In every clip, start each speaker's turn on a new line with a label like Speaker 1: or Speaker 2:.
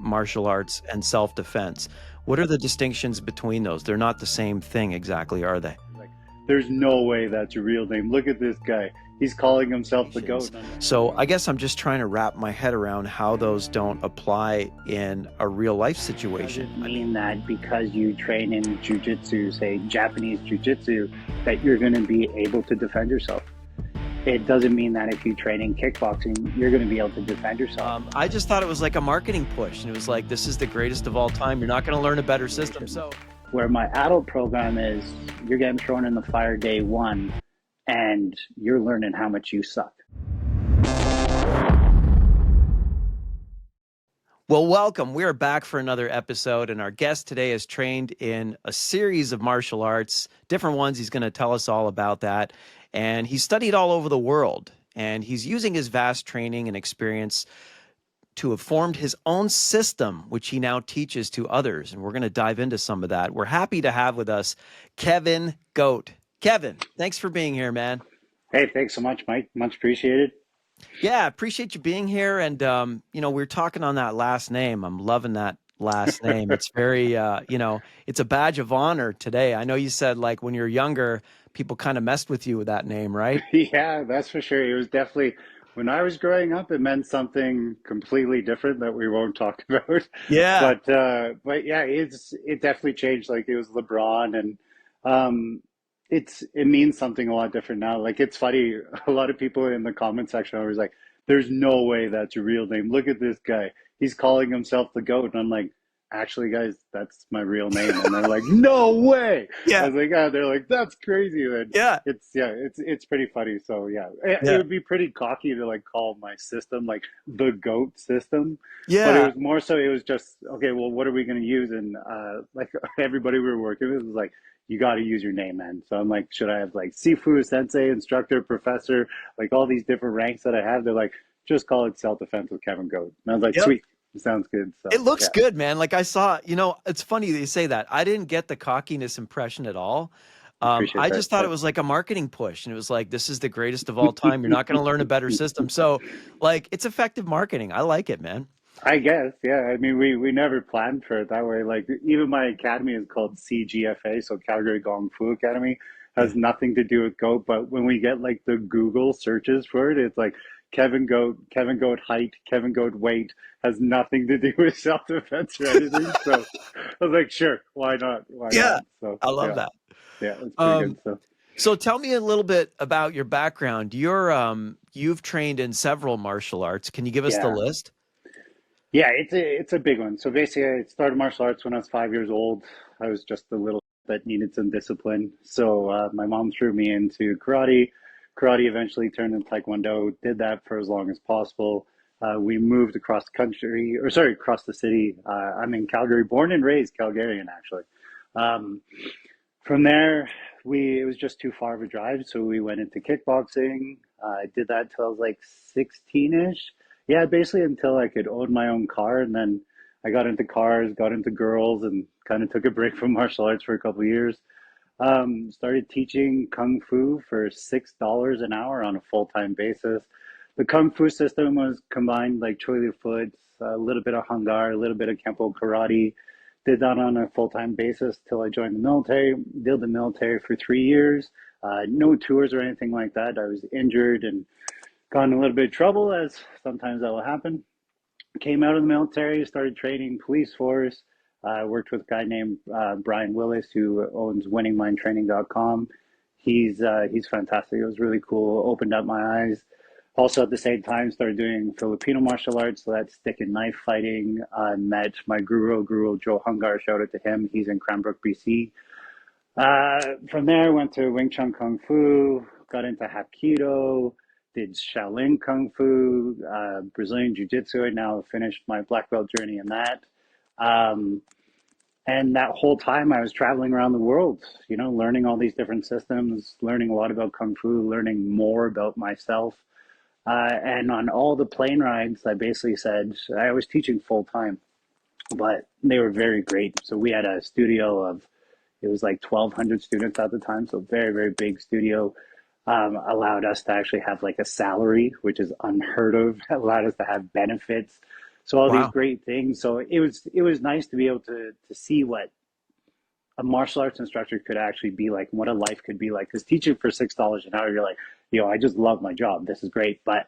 Speaker 1: martial arts and self-defense. What are the distinctions between those? They're not the same thing exactly, are they?
Speaker 2: Like, there's no way that's a real name. Look at this guy. He's calling himself the GOAT.
Speaker 1: So I guess I'm just trying to wrap my head around how those don't apply in a real life situation.
Speaker 2: Does it mean that because you train in jiu-jitsu, say Japanese jiu-jitsu, that you're going to be able to defend yourself? It doesn't mean that if you train in kickboxing, you're going to be able to defend yourself.
Speaker 1: I just thought it was like a marketing push, and it was like, this is the greatest of all time. You're not going to learn a better system. So
Speaker 2: where my adult program is, you're getting thrown in the fire day one, and you're learning how much you suck.
Speaker 1: Well, welcome. We are back for another episode, and our guest today is trained in a series of martial arts, different ones. He's going to tell us all about that. And he's studied all over the world, and he's using his vast training and experience to have formed his own system, which he now teaches to others. And we're going to dive into some of that. We're happy to have with us Kevin Goat. Kevin, thanks for being here, man.
Speaker 2: Hey, thanks so much, Mike. Much appreciated.
Speaker 1: Yeah, appreciate you being here. And, we were talking on that last name. I'm loving that last name. It's very, it's a badge of honor today. I know you said, like, when you're younger, people kind of messed with you with that name, right?
Speaker 2: Yeah, that's for sure. It was definitely, when I was growing up, it meant something completely different that we won't talk about.
Speaker 1: Yeah.
Speaker 2: But yeah, it definitely changed. Like, it was LeBron, and it means something a lot different now. Like, it's funny, a lot of people in the comment section are always like, there's no way that's a real name. Look at this guy. He's calling himself the GOAT. And I'm like, actually, guys, that's my real name. And they're like, no way.
Speaker 1: Yeah.
Speaker 2: I was like, ah, they're like, that's crazy. And
Speaker 1: Yeah.
Speaker 2: It's pretty funny. So yeah, it would be pretty cocky to like call my system like the GOAT system.
Speaker 1: Yeah.
Speaker 2: But it was more so, it was just, okay, well, what are we going to use? And like everybody we were working with was like, you got to use your name, man. So I'm like, should I have like sifu, sensei, instructor, professor, like all these different ranks that I have? They're like, just call it self-defense with Kevin Goat. And I was like,
Speaker 1: Yep.
Speaker 2: sweet. Sounds good. So,
Speaker 1: it looks good, man. Like I saw, it's funny that you say that. I didn't get the cockiness impression at all. I just thought it was like a marketing push, and it was like, this is the greatest of all time. You're not going to learn a better system. So like, it's effective marketing. I like it, man.
Speaker 2: I guess, yeah. I mean, we never planned for it that way. Like, even my academy is called CGFA, so Calgary Gong Fu Academy, has nothing to do with GOAT. But when we get like the Google searches for it, it's like Kevin Goat height, Kevin Goat weight, has nothing to do with self-defense or anything. So I was like, sure, why not? Why not? So
Speaker 1: I love that.
Speaker 2: Yeah, it's pretty good.
Speaker 1: So tell me a little bit about your background. You've trained in several martial arts. Can you give us the list?
Speaker 2: Yeah, it's a big one. So basically, I started martial arts when I was 5 years old. I was just a little that needed some discipline. So my mom threw me into karate. Karate eventually turned into Taekwondo. Did that for as long as possible. We moved across the city. I'm in Calgary, born and raised Calgarian, actually. From there, it was just too far of a drive, so we went into kickboxing. I did that till I was like 16-ish. Yeah, basically until I could own my own car, and then I got into cars, got into girls, and kind of took a break from martial arts for a couple of years. Started teaching Kung Fu for $6 an hour on a full-time basis. The Kung Fu system was combined like Choi Liu Foot, a little bit of Hung Gar, a little bit of Kempo Karate. Did that on a full-time basis till I joined the military. Did the military for 3 years. No tours or anything like that. I was injured and got in a little bit of trouble, as sometimes that will happen. Came out of the military, started training police force. I worked with a guy named Brian Willis, who owns winningmindtraining.com. He's fantastic. It was really cool. Opened up my eyes. Also, at the same time, started doing Filipino martial arts. So that's stick and knife fighting. I met my guru Joe Hungar. Shout out to him. He's in Cranbrook, BC. From there, went to Wing Chun Kung Fu. Got into Hapkido. Did Shaolin Kung Fu, Brazilian Jiu Jitsu. I now finished my black belt journey in that. And that whole time I was traveling around the world, learning all these different systems, learning a lot about Kung Fu, learning more about myself. And on all the plane rides, I basically said, I was teaching full time, but they were very great. So we had a studio it was like 1,200 students at the time. So very, very big studio. Allowed us to actually have like a salary, which is unheard of. Allowed us to have benefits. So all these
Speaker 1: Wow.
Speaker 2: great things. So it was nice to be able to see what a martial arts instructor could actually be like, what a life could be like. Because teaching for $6 an hour, you're like, I just love my job. This is great. But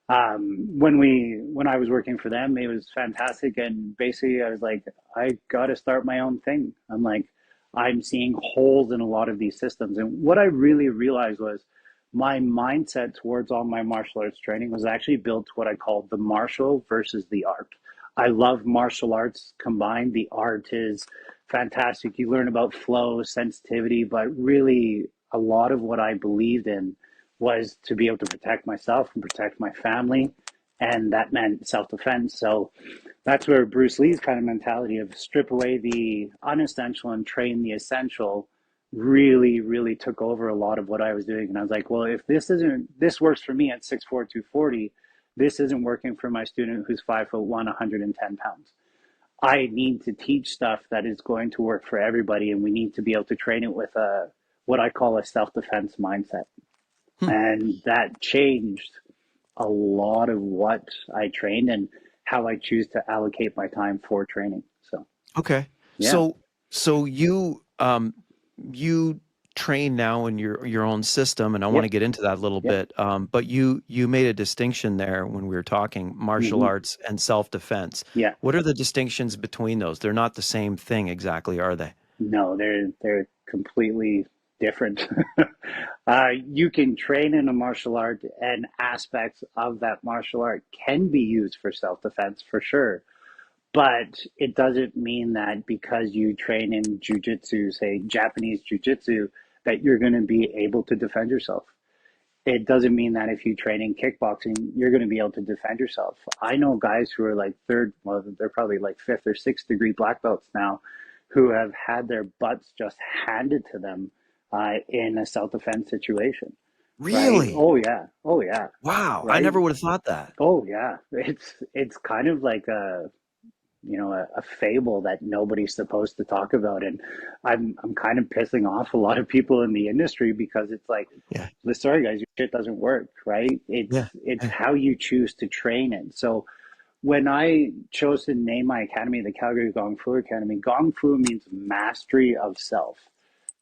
Speaker 2: when I was working for them, it was fantastic. And basically, I was like, I got to start my own thing. I'm like, I'm seeing holes in a lot of these systems. And what I really realized was my mindset towards all my martial arts training was actually built to what I call the martial versus the art. I love martial arts combined. The art is fantastic. You learn about flow, sensitivity, but really a lot of what I believed in was to be able to protect myself and protect my family. And that meant self defense. So that's where Bruce Lee's kind of mentality of strip away the unessential and train the essential really, really took over a lot of what I was doing. And I was like, well, if this works for me at 6'4", 240, this isn't working for my student who's 5'1", 110 pounds. I need to teach stuff that is going to work for everybody, and we need to be able to train it with a what I call a self-defense mindset.
Speaker 1: Hmm.
Speaker 2: And that changed a lot of what I trained and how I choose to allocate my time for training. So,
Speaker 1: Okay.
Speaker 2: yeah,
Speaker 1: So you train now in your own system, and I want to
Speaker 2: yep,
Speaker 1: get into that a little
Speaker 2: yep.
Speaker 1: bit. But you made a distinction there when we were talking martial
Speaker 2: Hmm.
Speaker 1: arts and self-defense.
Speaker 2: Yeah,
Speaker 1: What are the distinctions between those? They're not the same thing exactly, are they?
Speaker 2: no, they're completely different. You can train in a martial art, and aspects of that martial art can be used for self-defense for sure. But it doesn't mean that because you train in jujitsu, say Japanese jujitsu, that you're going to be able to defend yourself. It doesn't mean that if you train in kickboxing, you're going to be able to defend yourself. I know guys who are like well, they're probably like fifth or sixth degree black belts now, who have had their butts just handed to them in a self defense situation, right?
Speaker 1: Really?
Speaker 2: Oh, yeah. Oh, yeah.
Speaker 1: Wow, I
Speaker 2: Right.
Speaker 1: never would have thought that.
Speaker 2: Oh, yeah. It's kind of like a fable that nobody's supposed to talk about. And I'm kind of pissing off a lot of people in the industry because it's like,
Speaker 1: Yeah.
Speaker 2: sorry guys, your shit doesn't work, right?
Speaker 1: Yeah.
Speaker 2: It's
Speaker 1: Yeah.
Speaker 2: how you choose to train it. So when I chose to name my academy the Calgary Gong Fu Academy, Gong Fu means mastery of self.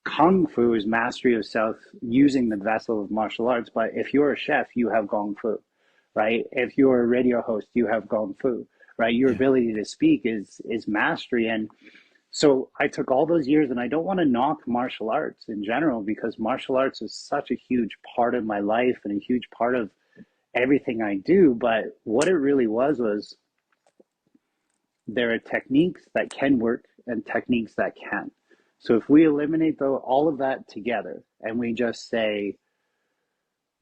Speaker 2: Kung Fu is mastery of self using the vessel of martial arts. But if you're a chef, you have Gong Fu, right? If you're a radio host, you have Gong Fu, right? Your
Speaker 1: Yeah.
Speaker 2: ability to speak is mastery. And so I took all those years, and I don't want to knock martial arts in general because martial arts is such a huge part of my life and a huge part of everything I do. But what it really was there are techniques that can work and techniques that can't. So if we eliminate all of that together and we just say,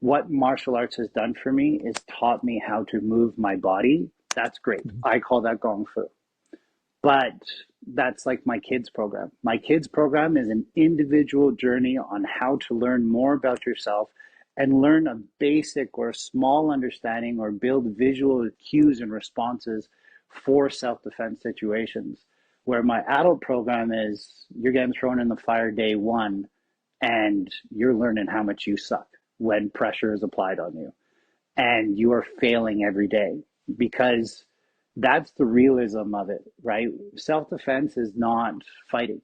Speaker 2: what martial arts has done for me is taught me how to move my body, that's great.
Speaker 1: Mhm.
Speaker 2: I call that Gong Fu. But that's like my kids program. My kids program is an individual journey on how to learn more about yourself and learn a basic or small understanding or build visual cues and responses for self-defense situations. Where my adult program is you're getting thrown in the fire day one and you're learning how much you suck when pressure is applied on you and you are failing every day because that's the realism of it, right? Self defense is not fighting.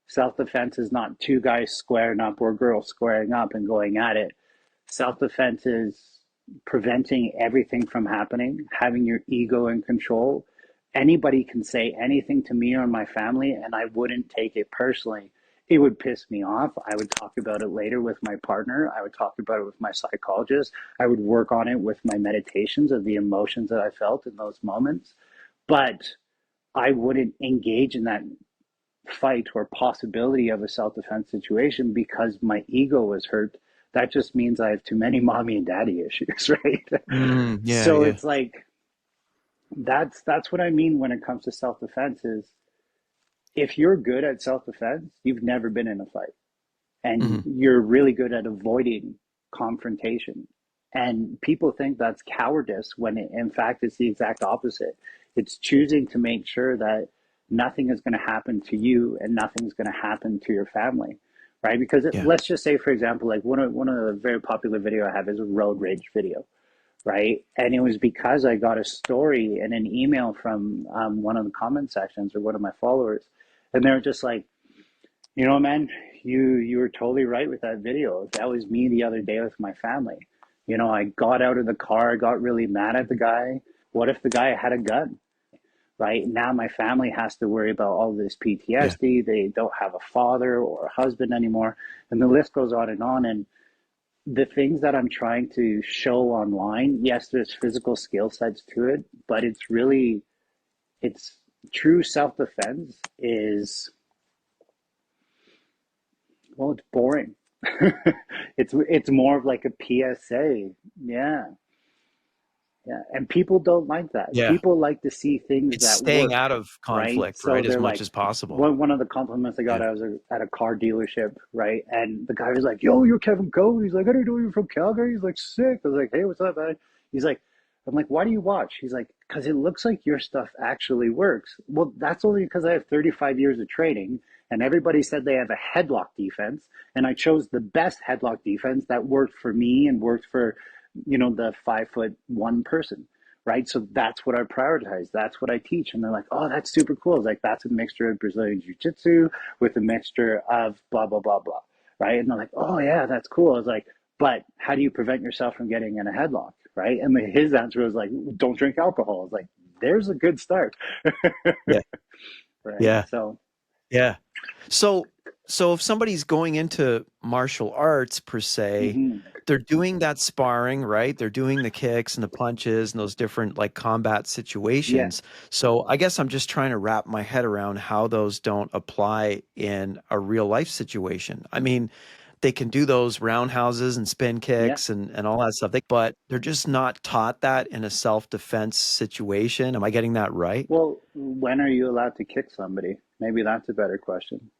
Speaker 2: Self defense is not two guys squaring up or girls squaring up and going at it. Self defense is preventing everything from happening, having your ego in control. Anybody can say anything to me or my family, and I wouldn't take it personally. It would piss me off. I would talk about it later with my partner. I would talk about it with my psychologist. I would work on it with my meditations of the emotions that I felt in those moments. But I wouldn't engage in that fight or possibility of a self defense situation because my ego was hurt. That just means I have too many mommy and daddy issues, right?
Speaker 1: Yeah,
Speaker 2: So
Speaker 1: yeah.
Speaker 2: it's like that's what I mean when it comes to self defense is if you're good at self defense, you've never been in a fight and
Speaker 1: Hmm.
Speaker 2: you're really good at avoiding confrontation. And people think that's cowardice when in fact it's the exact opposite. It's choosing to make sure that nothing is going to happen to you and nothing's going to happen to your family, right? Because
Speaker 1: Yeah.
Speaker 2: let's just say, for example, like one of the very popular video I have is a road rage video, right? And it was because I got a story and an email from one of the comment sections or one of my followers, and they were just like, you know, man, you were totally right with that video. That was me the other day with my family. You know, I got out of the car, got really mad at the guy. What if the guy had a gun? Right now, my family has to worry about all this
Speaker 1: Yeah.
Speaker 2: PTSD. They don't have a father or a husband anymore, and the list goes on and on. And the things that I'm trying to show online, yes, there's physical skill sets to it, but it's true self defense is, well, it's boring. It's more of like a PSA. Yeah. Yeah. And people don't like that.
Speaker 1: Yeah.
Speaker 2: People like to see things
Speaker 1: It's
Speaker 2: that
Speaker 1: staying
Speaker 2: work,
Speaker 1: out of
Speaker 2: right?
Speaker 1: conflict,
Speaker 2: So
Speaker 1: right, as
Speaker 2: they're
Speaker 1: much
Speaker 2: like,
Speaker 1: as possible.
Speaker 2: one of the compliments I got,
Speaker 1: Yeah.
Speaker 2: I was at a car dealership, right? And the guy was like, "Yo, you're Kevin Coe." He's like, "I didn't know you're from Calgary." He's like, "Sick." I was like, "Hey, what's up, man?" He's like, I'm like, "Why do you watch?" He's like, "Because it looks like your stuff actually works." Well, that's only because I have 35 years of training, and everybody said they have a headlock defense, and I chose the best headlock defense that worked for me and worked for, the 5'1" person, right? So that's what I prioritize. That's what I teach. And they're like, "Oh, that's super cool." It's like, that's a mixture of Brazilian Jiu Jitsu with a mixture of blah, blah, blah, blah. Right. And they're like, "Oh, yeah, that's cool." I was like, "But how do you prevent yourself from getting in a headlock?" Right. And his answer was like, "Don't drink alcohol." I was like, there's a good start.
Speaker 1: Yeah.
Speaker 2: Right.
Speaker 1: Yeah.
Speaker 2: So,
Speaker 1: Yeah. So so if somebody's going into martial arts per se,
Speaker 2: mhm.
Speaker 1: they're doing that sparring, right? They're doing the kicks and the punches and those different like combat
Speaker 2: Yeah.
Speaker 1: situations. So I guess I'm just trying to wrap my head around how those don't apply in a real life situation. I mean, they can do those roundhouses and spin
Speaker 2: Yeah.
Speaker 1: kicks and all that stuff, but they're just not taught that in a self-defense situation. Am I getting that right?
Speaker 2: Well, when are you allowed to kick somebody? Maybe that's a better question.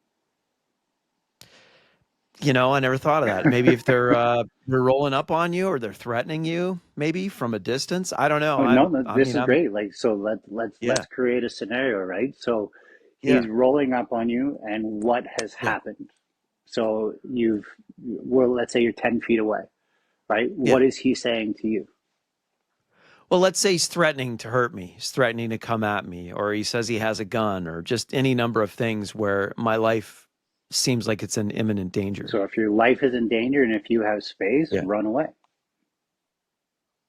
Speaker 1: You know, I never thought of that. Maybe if they're rolling up on you or they're threatening you, maybe from a distance. I don't know.
Speaker 2: Oh no,
Speaker 1: I
Speaker 2: this
Speaker 1: mean,
Speaker 2: is great. Like, so let's
Speaker 1: yeah,
Speaker 2: create a scenario, right? So he's
Speaker 1: yeah,
Speaker 2: rolling up on you, and what has
Speaker 1: yeah,
Speaker 2: happened? So well, let's say you're 10 feet away, right?
Speaker 1: yeah.
Speaker 2: What is he saying to you?
Speaker 1: Well, let's say he's threatening to hurt me. He's threatening to come at me, or he says he has a gun, or just any number of things where my life seems like it's in imminent danger.
Speaker 2: So if your life is in danger and if you have space,
Speaker 1: Yeah.
Speaker 2: run away,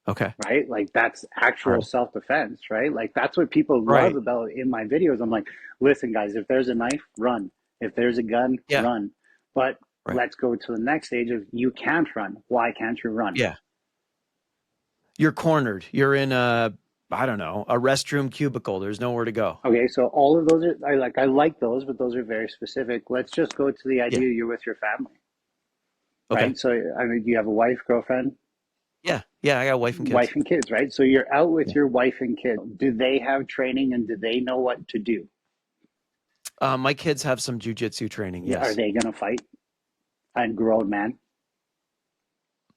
Speaker 1: Okay.
Speaker 2: right? Like, that's
Speaker 1: All
Speaker 2: actual
Speaker 1: right.
Speaker 2: self-defense, right? Like, that's what people love
Speaker 1: Right.
Speaker 2: about in my videos. I'm like, listen, guys, if there's a knife, run. If there's a gun,
Speaker 1: Yeah.
Speaker 2: run. But
Speaker 1: Right.
Speaker 2: let's go to the next stage of, you can't run. Why can't you run?
Speaker 1: Yeah. You're cornered. You're in a, I don't know, a restroom cubicle. There's nowhere to go.
Speaker 2: Okay, so all of those are, I like those, but those are very specific. Let's just go to the
Speaker 1: Yeah.
Speaker 2: idea you're with your family,
Speaker 1: Okay.
Speaker 2: right? So I mean, do you have a wife, girlfriend,
Speaker 1: Yeah. Yeah. I got a wife and kids.
Speaker 2: wife and kids, right? So you're out with
Speaker 1: Yeah.
Speaker 2: your wife and kids. Do they have training and do they know what to do?
Speaker 1: My kids have some jujitsu training.
Speaker 2: Yeah, are
Speaker 1: Yes.
Speaker 2: they gonna fight? And grown man,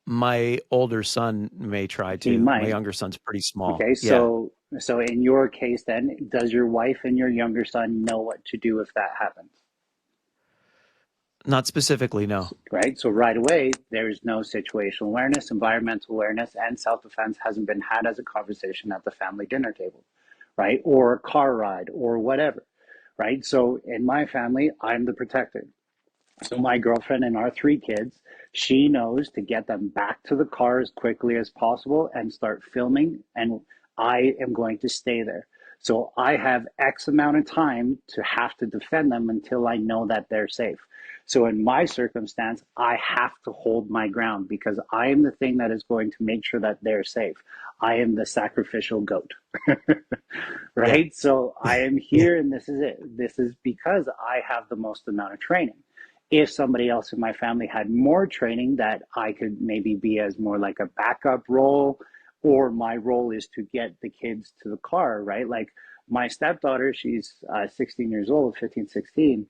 Speaker 1: My older son may try
Speaker 2: he
Speaker 1: to. My
Speaker 2: might.
Speaker 1: younger son's pretty small.
Speaker 2: Okay,
Speaker 1: Yeah.
Speaker 2: so in your case, then, does your wife and your younger son know what to do if that happens?
Speaker 1: Not specifically, no.
Speaker 2: Right? So right away, there's no situational awareness, environmental awareness, and self-defense hasn't been had as a conversation at the family dinner table, right? Or a car ride or whatever, right? So in my family, I'm the protector. So my girlfriend and our three kids, she knows to get them back to the car as quickly as possible and start filming. And I am going to stay there. So I have X amount of time to have to defend them until I know that they're safe. So in my circumstance, I have to hold my ground because I am the thing that is going to make sure that they're safe. I am the sacrificial goat.
Speaker 1: Yeah.
Speaker 2: Right? So I am
Speaker 1: Yeah.
Speaker 2: here and this is it. This is because I have the most amount of training. If somebody else in my family had more training, that I could maybe be as more like a backup role, or my role is to get the kids to the car, right? Like my stepdaughter, she's 16 years old, 15, 16.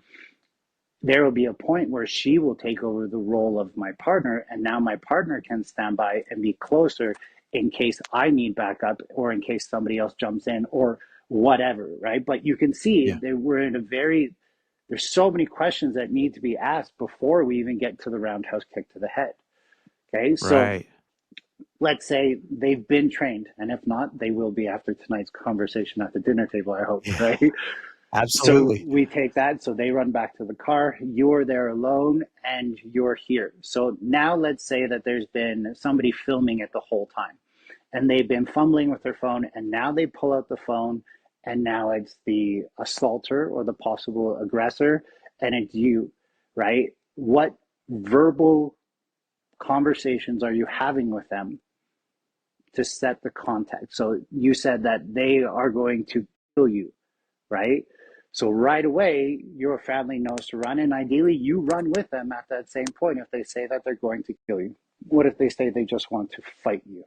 Speaker 2: There will be a point where she will take over the role of my partner, and now my partner can stand by and be closer in case I need backup or in case somebody else jumps in or whatever, right? But you can see
Speaker 1: Yeah.
Speaker 2: that we're in a very, there's so many questions that need to be asked before we even get to the roundhouse kick to the head. Okay, so
Speaker 1: Right.
Speaker 2: let's say they've been trained, and if not, they will be after tonight's conversation at the dinner table, I hope,
Speaker 1: Yeah,
Speaker 2: right? So
Speaker 1: absolutely.
Speaker 2: we take that. So they run back to the car. You're there alone and you're here. So now let's say that there's been somebody filming it the whole time and they've been fumbling with their phone and now they pull out the phone and now it's the assaulter or the possible aggressor and it's you, right? What verbal conversations are you having with them to set the context? So you said that they are going to kill you, right? So right away, your family knows to run, and ideally, you run with them at that same point if they say that they're going to kill you. What if they say they just want to fight you?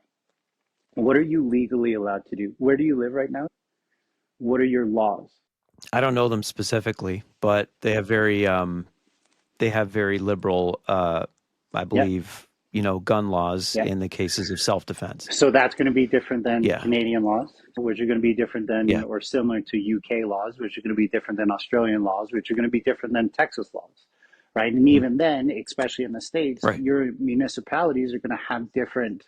Speaker 2: What are you legally allowed to do? Where do you live right now? What are your laws?
Speaker 1: I don't know them specifically, but they have very liberal, I
Speaker 2: Yeah,
Speaker 1: believe, gun laws
Speaker 2: yeah.
Speaker 1: in the cases of self-defense.
Speaker 2: So that's going to be different than
Speaker 1: Yeah,
Speaker 2: Canadian laws, which are going to be different than
Speaker 1: yeah,
Speaker 2: or similar to UK laws, which are going to be different than Australian laws, which are going to be different than Texas laws, right? And
Speaker 1: mhm,
Speaker 2: even then, especially in the States,
Speaker 1: right.
Speaker 2: your municipalities are going to have different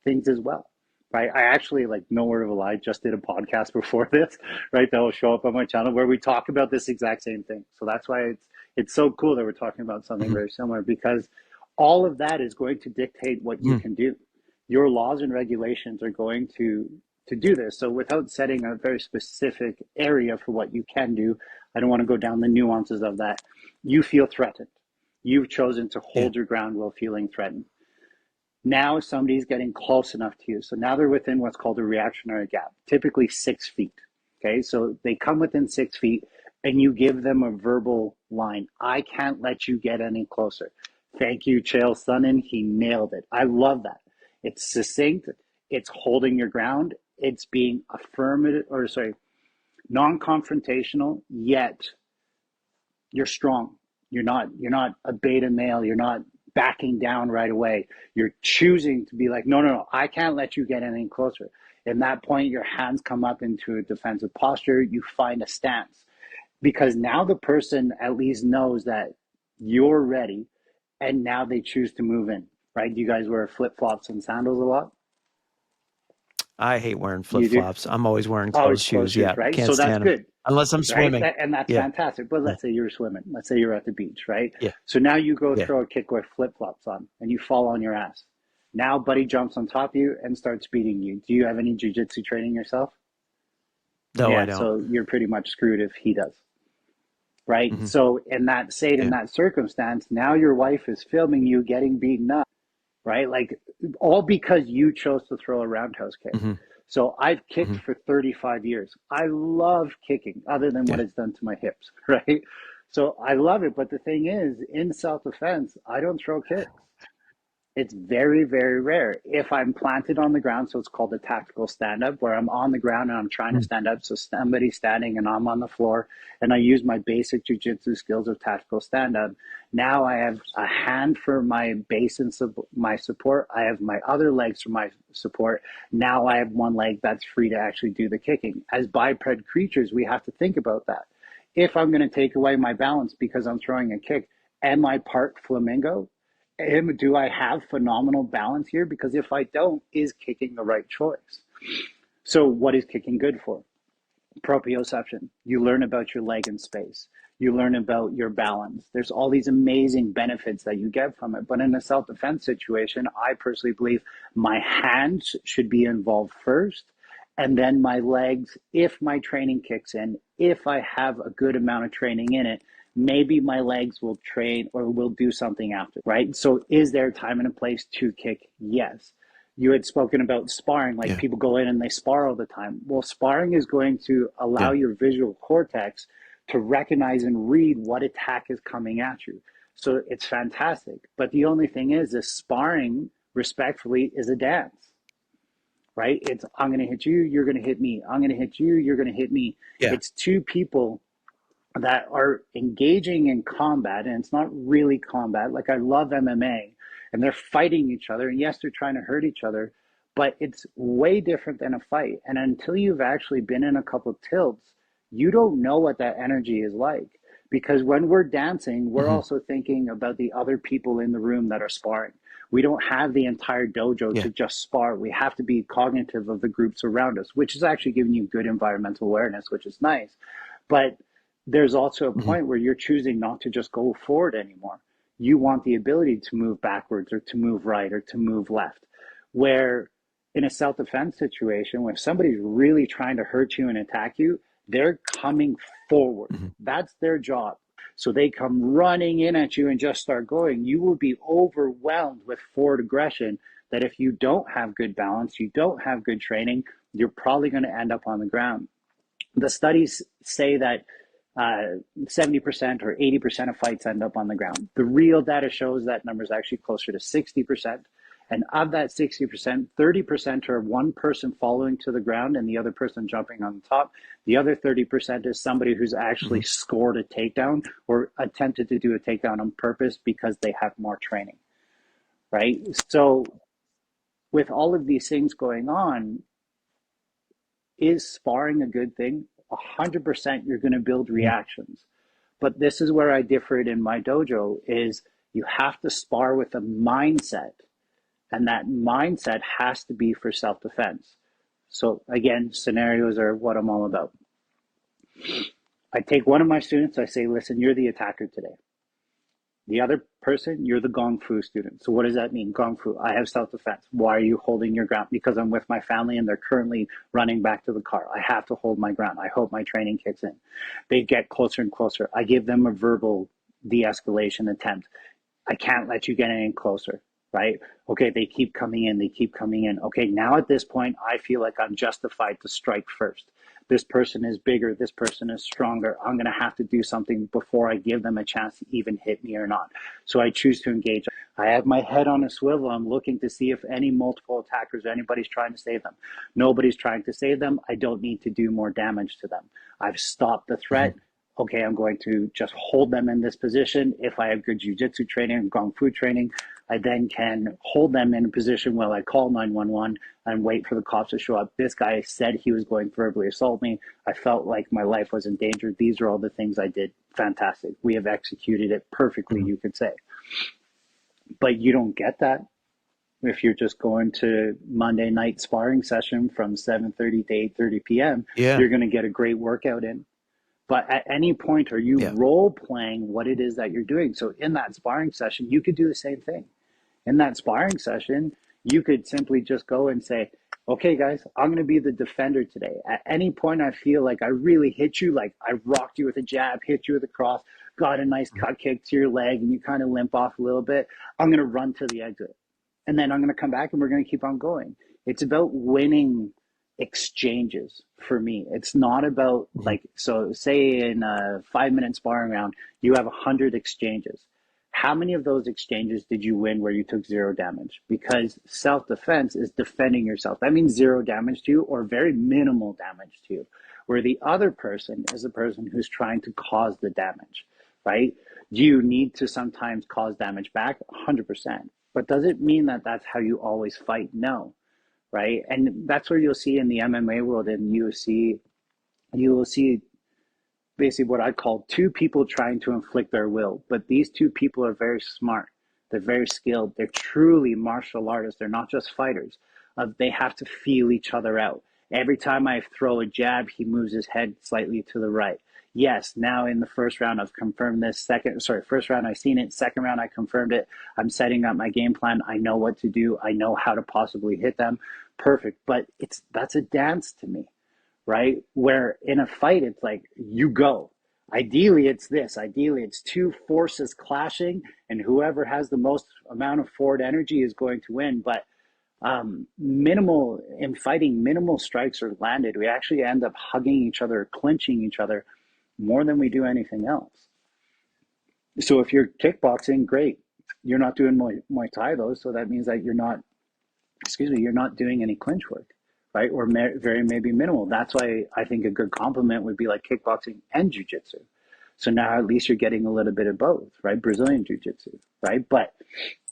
Speaker 2: things as well. Right. I actually, like, no word of a lie, just did a podcast before this, right? That will show up on my channel where we talk about this exact same thing. So that's why it's so cool that we're talking about something
Speaker 1: Mhm,
Speaker 2: very similar because all of that is going to dictate what you
Speaker 1: mhm.
Speaker 2: can do. Your laws and regulations are going to do this. So without setting a very specific area for what you can do, I don't want to go down the nuances of that. You feel threatened. You've chosen to
Speaker 1: Yeah,
Speaker 2: hold your ground while feeling threatened. Now somebody's getting close enough to you. So now they're within what's called a reactionary gap, typically 6 feet. Okay, so they come within 6 feet and you give them a verbal line. I can't let you get any closer. Thank you, Chael Sonnen. He nailed it. I love that. It's succinct, it's holding your ground, it's being affirmative, or sorry, non confrontational, yet you're strong. You're not a beta male. You're not backing down right away. You're choosing to be like, no, no, no, I can't let you get any closer. In that point, your hands come up into a defensive posture. You find a stance because now the person at least knows that you're ready, and now they choose to move in. Right? Do you guys wear flip flops and sandals a lot?
Speaker 1: I hate wearing
Speaker 2: You do.
Speaker 1: flip-flops. I'm always wearing
Speaker 2: Always
Speaker 1: closed
Speaker 2: closed
Speaker 1: shoes.
Speaker 2: shoes,
Speaker 1: Yeah,
Speaker 2: right?
Speaker 1: can't
Speaker 2: So that's
Speaker 1: stand them
Speaker 2: good.
Speaker 1: unless I'm
Speaker 2: Right?
Speaker 1: swimming.
Speaker 2: And that's
Speaker 1: Yeah,
Speaker 2: fantastic. But
Speaker 1: yeah,
Speaker 2: let's say you're swimming. Let's say you're at the beach, right?
Speaker 1: yeah,
Speaker 2: So now you go
Speaker 1: yeah.
Speaker 2: throw a kick with flip flops on and you fall on your ass. Now, buddy jumps on top of you and starts beating you. Do you have any jujitsu training yourself?
Speaker 1: No, I
Speaker 2: Yeah,
Speaker 1: don't.
Speaker 2: so you're pretty much screwed if he does, right?
Speaker 1: Hmm.
Speaker 2: So in that state, in
Speaker 1: Yeah.
Speaker 2: that circumstance, now your wife is filming you getting beaten up, right? Like, all because you chose to throw a roundhouse kick.
Speaker 1: Hmm.
Speaker 2: So I've kicked
Speaker 1: Hmm.
Speaker 2: for 35 years. I love kicking, other than what
Speaker 1: Yeah.
Speaker 2: it's done to my hips, right? So I love it. But the thing is, in self defense, I don't throw kicks. It's very, very rare. If I'm planted on the ground, so it's called a tactical stand up, where I'm on the ground and I'm trying to
Speaker 1: Mm.
Speaker 2: stand up. So somebody's standing and I'm on the floor, and I use my basic jujitsu skills of tactical stand up. Now I have a hand for my base and my support. I have my other legs for my support. Now I have one leg that's free to actually do the kicking. As biped creatures, we have to think about that. If I'm going to take away my balance because I'm throwing a kick, am I part flamingo? Do I have phenomenal balance here? Because if I don't, is kicking the right choice? So, what is kicking good for? Proprioception. You learn about your leg in space. You learn about your balance. There's all these amazing benefits that you get from it. But in a self defense situation, I personally believe my hands should be involved first, and then my legs, if my training kicks in, if I have a good amount of training in it, maybe my legs will train or will do something after, right? So, is there a time and a place to kick? Yes. You had spoken about sparring, like
Speaker 1: Yeah.
Speaker 2: people go in and they spar all the time. Well, sparring is going to allow
Speaker 1: Yeah.
Speaker 2: your visual cortex to recognize and read what attack is coming at you. So it's fantastic. But the only thing is, this sparring, respectfully, is a dance, right? It's, I'm going to hit you, you're going to hit me. I'm going to hit you, you're going to hit me.
Speaker 1: Yeah.
Speaker 2: It's two people that are engaging in combat, and it's not really combat. Like, I love MMA, and they're fighting each other, and yes, they're trying to hurt each other, but it's way different than a fight. And until you've actually been in a couple of tilts, you don't know what that energy is like. Because when we're dancing, we're
Speaker 1: Hmm.
Speaker 2: also thinking about the other people in the room that are sparring. We don't have the entire dojo
Speaker 1: Yeah.
Speaker 2: to just spar. We have to be cognitive of the groups around us, which is actually giving you good environmental awareness, which is nice. But there's also a
Speaker 1: Mhm.
Speaker 2: point where you're choosing not to just go forward anymore. You want the ability to move backwards or to move right or to move left. Where in a self defense situation, when somebody's really trying to hurt you and attack you, they're coming forward.
Speaker 1: Mhm.
Speaker 2: That's their job. So they come running in at you and just start going. You will be overwhelmed with forward aggression that if you don't have good balance, you don't have good training, you're probably going to end up on the ground. The studies say that 70% or 80% of fights end up on the ground. The real data shows that number is actually closer to 60%. And of that 60%, 30% are one person following to the ground and the other person jumping on top. The other 30% is somebody who's actually
Speaker 1: Mhm.
Speaker 2: scored a takedown or attempted to do a takedown on purpose because they have more training, right? So, with all of these things going on, is sparring a good thing? 100% you're going to build
Speaker 1: Mhm.
Speaker 2: reactions. But this is where I differ in my dojo is you have to spar with a mindset, and that mindset has to be for self-defense. So again, scenarios are what I'm all about. I take one of my students, I say, listen, you're the attacker today. The other person, you're the Gong Fu student. So what does that mean? Gong Fu, I have self-defense. Why are you holding your ground? Because I'm with my family and they're currently running back to the car. I have to hold my ground. I hope my training kicks in. They get closer and closer. I give them a verbal de-escalation attempt. I can't let you get any closer, right? Okay, they keep coming in, they keep coming in. Okay, now at this point, I feel like I'm justified to strike first. This person is bigger, this person is stronger. I'm going to have to do something before I give them a chance to even hit me or not. So I choose to engage. I have my head on a swivel. I'm looking to see if any multiple attackers, anybody's trying to save them. Nobody's trying to save them. I don't need to do more damage to them. I've stopped the
Speaker 1: Mhm.
Speaker 2: threat. Okay, I'm going to just hold them in this position. If I have good jujitsu training and kung fu training, I then can hold them in a position while I call 911 and wait for the cops to show up. This guy said he was going to verbally assault me. I felt like my life was in danger. These are all the things I did. Fantastic. We have executed it perfectly,
Speaker 1: Mhm.
Speaker 2: you could say. But you don't get that if you're just going to Monday night sparring session from 7:30 to 8:30 p.m.
Speaker 1: Yeah.
Speaker 2: You're going to get a great workout in. But at any point, are you
Speaker 1: Yeah.
Speaker 2: role playing what it is that you're doing? So in that sparring session, you could do the same thing. In that sparring session, you could simply just go and say, okay, guys, I'm going to be the defender today. At any point, I feel like I really hit you, like I rocked you with a jab, hit you with a cross, got a nice cut kick to your leg, and you kind of limp off a little bit. I'm going to run to the exit. And then I'm going to come back and we're going to keep on going. It's about winning exchanges for me. It's not about
Speaker 1: Mhm.
Speaker 2: like, so say in a 5 minute sparring round, you have 100 exchanges. How many of those exchanges did you win where you took zero damage? Because self defense is defending yourself. That means zero damage to you or very minimal damage to you. Where the other person is the person who's trying to cause the damage, right? Do you need to sometimes cause damage back? 100%. But does it mean that that's how you always fight? No, right? And that's where you'll see in the MMA world and UFC, you will see basically what I call two people trying to inflict their will. But these two people are very smart. They're very skilled. They're truly martial artists. They're not just fighters. They have to feel each other out. Every time I throw a jab, he moves his head slightly to the right. Yes, now in the first round, I've confirmed this. First round, I've seen it. Second round, I confirmed it. I'm setting up my game plan. I know what to do. I know how to possibly hit them. Perfect. But that's a dance to me, right? Where in a fight, it's like you go. Ideally, it's this. Ideally, it's two forces clashing, and whoever has the most amount of forward energy is going to win. But minimal in fighting, minimal strikes are landed. We actually end up hugging each other, clinching each other more than we do anything else. So if you're kickboxing, great. You're not doing Muay Thai though, so that means that you're not doing any clinch work, right? Or very maybe minimal. That's why I think a good complement would be like kickboxing and jujitsu. So now at least you're getting a little bit of both, right? Brazilian jiu-jitsu, right? But